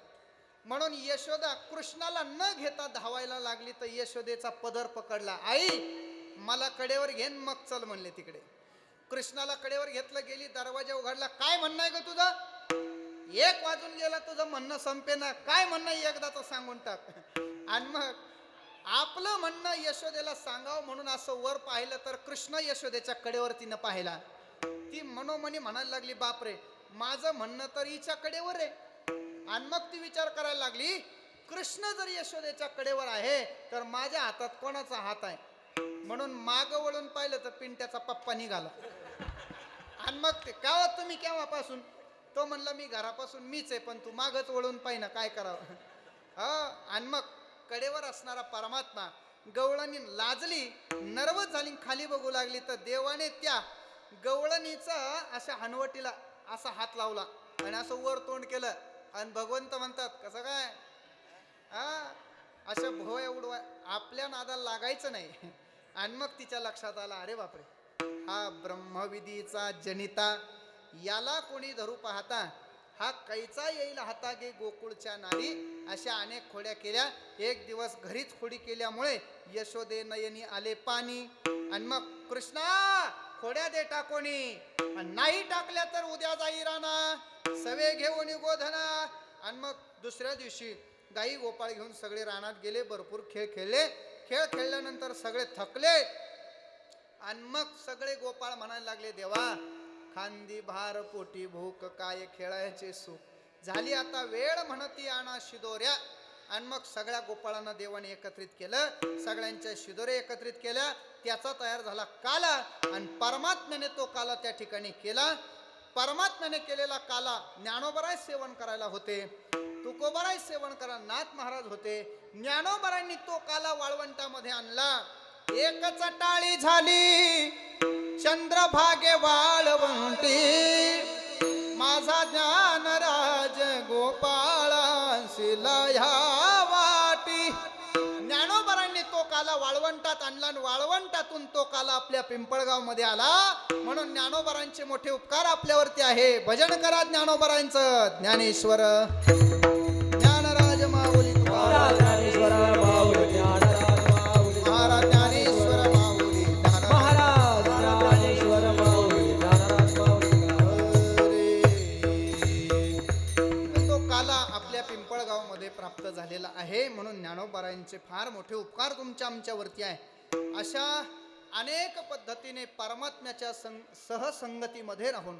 म्हणून यशोदा कृष्णाला न घेता धावायला लागली. तर यशोदेचा पदर पकडला. आई मला कडेवर घेन मग चल म्हणले तिकडे. कृष्णाला कडेवर घेतलं, गेली, दरवाजा उघडला. काय म्हणणं आहे ग तुझं? 1 वाजून गेला, तुझं म्हणणं संपेना. काय म्हणणं एकदाच सांगून टाक. आणि मग आपलं म्हणणं यशोदेला सांगावं म्हणून असं वर पाहिलं तर कृष्ण यशोदेच्या कडेवर तिनं पाहिला. ती मनोमनी म्हणायला लागली, बापरे माझं म्हणणं तर हिच्या कडेवर आहे. आणि मग ती विचार करायला लागली, कृष्ण जर यशोदेच्या कडेवर आहे तर माझ्या हातात कोणाचा हात आहे. म्हणून माग वळून पाहिलं तर पिंट्याचा पप्पा निघाला. आणि मग ते का तुम्ही केव्हापासून? तो म्हणला मी घरापासून मीच आहे, पण तू मागच वळून पाहिना काय करावं. आणि मग कडेवर असणारा परमात्मा गवळणी लाजली, नर्वस झाली, खाली बघू लागली. तर देवाने त्या गवळणीचा अशा हनवटीला असा हात लावला आणि असं वर तोंड केलं. आणि भगवंत म्हणतात कसं काय अशा भोया उडवाय आपल्या नादाला लागायचं नाही. आणि मग तिच्या लक्षात आला, अरे बापरे हा ब्रह्मविधीचा जनिता, याला कोणी धरू पाहता, हा कैचा येईल हातागे गोकुळच्या नारी. अशा अनेक खोड्या केल्या. एक दिवस घरीच खोडी केल्यामुळे यशोदे नयनी आले पाणी. आणि मग कृष्णा खोड्या दे टाकोनी, नाही टाकल्या तर उद्या जाई राणा, सवे घेऊन गोधना. आणि मग दुसऱ्या दिवशी गाई गोपाळ घेऊन सगळे रानात गेले. भरपूर खेळ खेळले. खेळ खेळल्यानंतर सगळे थकले. आणि मग सगळे गोपाळ म्हणायला लागले, देवा खांदी भार पोटी भूक काय खेळायचे सुख झाली, आता वेळ म्हणती आणा शिदोऱ्या. आणि मग सगळ्या गोपाळांना देवाने एकत्रित केलं. सगळ्यांच्या शिदोरे एकत्रित केल्या. त्याचा तयार झाला काला. आणि परमात्म्याने तो काला त्या ठिकाणी केला. परमात्म्याने केलेला काला ज्ञानोबराय सेवन करायला होते, तुकोबराय सेवन करायला नाथ महाराज होते. ज्ञानोबरांनी तो काला वाळवंटामध्ये आणला. एकच टाळी झाली चंद्रभागे वाळवंटी, माझा ज्ञानराज गोपाळांशीला ह्या वाटी. ज्ञानोबरांनी तो काला वाळवंटात आणला आणि वाळवंटातून तो काला आपल्या पिंपळगाव मध्ये आला. म्हणून ज्ञानोबरांचे मोठे उपकार आपल्यावरती आहे. भजन करा ज्ञानोबरांचं. ज्ञानेश्वर ज्ञानराज माऊली तुकाराम, ज्ञानेश्वर माऊली ज्ञानराज माऊली, महाराज ज्ञानेश्वर माऊली महाराज ज्ञानेश्वर माऊली ज्ञानराज माऊली. तो काला आपल्या पिंपळगाव मध्ये प्राप्त झालेला आहे. म्हणून ज्ञानोबरांचे फार मोठे उपकार तुमच्या आमच्यावरती आहे. अशा अनेक पद्धतीने परमात्म्याच्या सहसंगतीमध्ये राहून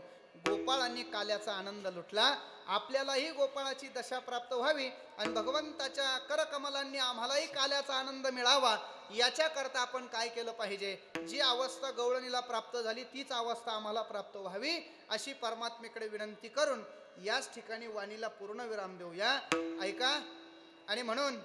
गोपाळांनी काल्याचा आनंद लुटला. आपल्यालाही गोपाळाची दशा प्राप्त व्हावी आणि भगवंताच्या करकमलांनी आम्हालाही काल्याचा आनंद मिळावा, याच्याकरता आपण काय केलं पाहिजे? जी अवस्था गवळणीला प्राप्त झाली तीच अवस्था आम्हाला प्राप्त व्हावी, अशी परमात्मेकडे विनंती करून याच ठिकाणी वाणीला पूर्ण विराम देऊया. ऐका. आणि म्हणून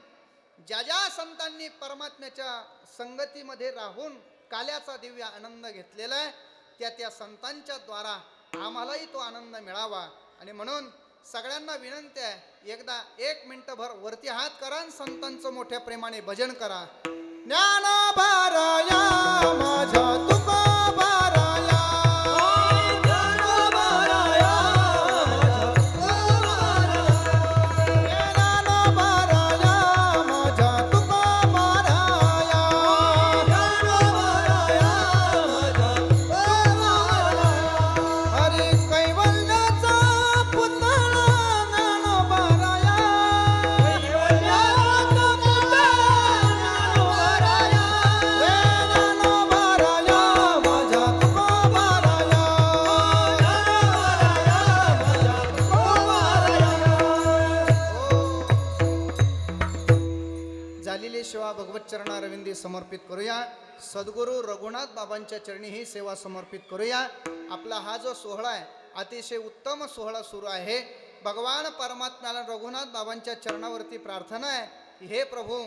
ज्या ज्या संतांनी परमात्म्याच्या संगतीमध्ये राहून काल्याचा दिव्य आनंद घेतलेला आहे, त्या त्या संतांच्या द्वारा आम्हालाही तो आनंद मिळावा. आणि म्हणून सगळ्यांना विनंती आहे, एकदा 1 मिनिटभर वरती हात करा आणि संतांचं मोठ्या प्रेमाने भजन करा. ज्ञानोबाराया माझ्या तुकोबाराया, सेवा भगवत चरणारविंदी समर्पित करूया. सद्गुरू रघुनाथ बाबांच्या चरणी ही सेवा समर्पित करूया. आपला हा जो सोहळा आहे अतिशय उत्तम सोहळा सुरू आहे. भगवान परमात्म्याला रघुनाथ बाबांच्या चरणावरती प्रार्थना आहे, हे प्रभू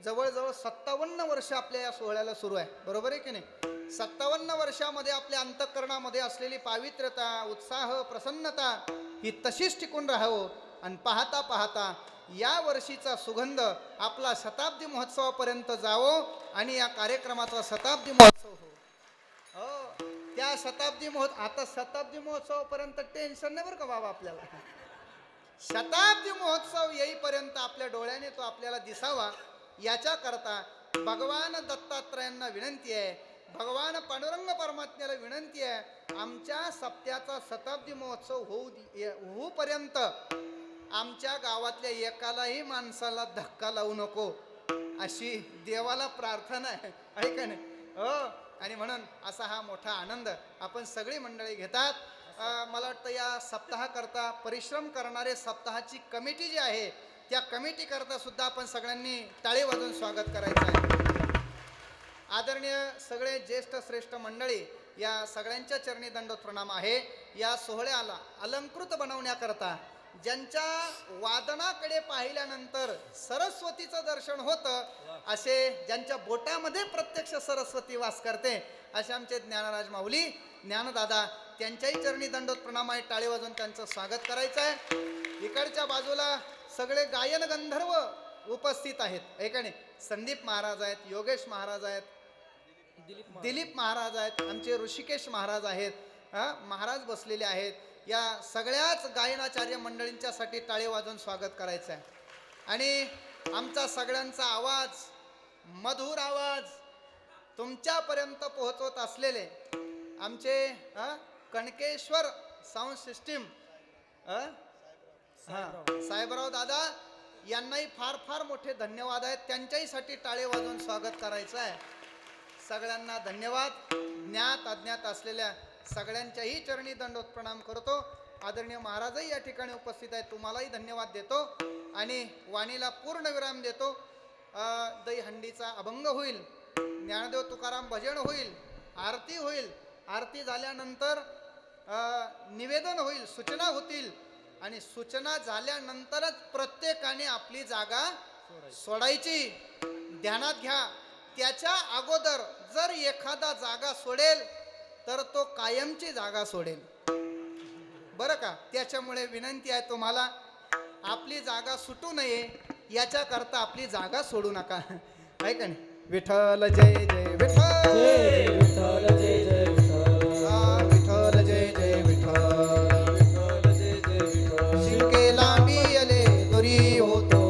जवळजवळ 57 वर्ष आपल्या या सोहळ्याला सुरू आहे, बरोबर आहे की नाही. 57 वर्षामध्ये आपल्या अंतःकरणामध्ये असलेली पावित्र्यता, उत्साह, प्रसन्नता ही तशीच टिकून राहावं आणि पाहता पाहता या वर्षीचा सुगंध आपला शताब्दी महोत्सवापर्यंत जावो आणि या कार्यक्रमाचा शताब्दी महोत्सव हो. त्या शताब्दी आता शताब्दी महोत्सवापर्यंत टेन्शन नाही बरं का बाबा आपल्याला. शताब्दी महोत्सव येईपर्यंत आपल्या डोळ्याने तो आपल्याला दिसावा याच्या करता भगवान दत्तात्रयांना विनंती आहे, भगवान पांडुरंग परमात्म्याला विनंती आहे, आमच्या सप्त्याचा शताब्दी महोत्सव होऊपर्यंत आमच्या गावातल्या एकालाही माणसाला धक्का लावू नको अशी देवाला प्रार्थना आहे का नाही हो. आणि म्हणून असा हा मोठा आनंद आपण सगळी मंडळी घेतात. मला वाटतं या सप्ताहाकरता परिश्रम करणारे सप्ताहाची कमिटी जी आहे त्या कमिटी करता सुद्धा आपण सगळ्यांनी टाळी वाजवून स्वागत करायचं आहे. आदरणीय सगळे ज्येष्ठ श्रेष्ठ मंडळी, या सगळ्यांच्या चरणी दंडोत प्रणाम आहे. या सोहळ्याला अलंकृत बनवण्याकरता ज्यांच्या वादनाकडे पाहिल्यानंतर सरस्वतीचं दर्शन होतं, असे ज्यांच्या बोटामध्ये प्रत्यक्ष सरस्वती वास करते, असे आमचे ज्ञानराज माऊली ज्ञानदादा, त्यांच्याही चरणी दंडोत प्रणाम आहे. टाळी वाजवून त्यांचं स्वागत करायचं आहे. इकडच्या बाजूला सगळे गायन गंधर्व उपस्थित आहेत, आहे का नाही. संदीप महाराज आहेत, योगेश महाराज आहेत, दिलीप महाराज आहेत, आमचे ऋषिकेश महाराज आहेत, महाराज बसलेले आहेत. या सगळ्याच गायनाचार्य मंडळींच्यासाठी टाळी वाजवून स्वागत करायचं आहे. आणि आमचा सगळ्यांचा आवाज, मधुर आवाज तुमच्यापर्यंत पोहोचवत असलेले आमचे कणकेश्वर साऊंड सिस्टीम साहेबराव दादा यांनाही फार फार मोठे धन्यवाद आहेत. त्यांच्याहीसाठी टाळी वाजवून स्वागत करायचं आहे. सगळ्यांना धन्यवाद. ज्ञात अज्ञात असलेल्या सगळ्यांच्याही चरणी दंडोत प्रणाम करतो. आदरणीय महाराजही या ठिकाणी उपस्थित आहेत, तुम्हालाही धन्यवाद देतो आणि वाणीला पूर्ण विराम देतो. दहीहंडीचा अभंग होईल, ज्ञानदेव तुकाराम भजन होईल, आरती होईल. आरती झाल्यानंतर निवेदन होईल, सूचना होतील आणि सूचना झाल्यानंतरच प्रत्येकाने आपली जागा सोडायची. ध्यानात घ्या, त्याच्या अगोदर जर एखादा जागा सोडेल तर तो कायमची जागा सोडेल, बरं का. त्याच्यामुळे विनंती आहे तुम्हाला, आपली जागा सुटू नये याच्या करता आपली जागा सोडू नका, आहे का नाही. विठ्ठल जय जय विठ्ठल, जय विठ्ठल जय जय विठ्ठल, विठ्ठल जय जय विठ्ठल, विठ्ठल जय जय विठ्ठल. शिंके लांबी आले दोरी होतो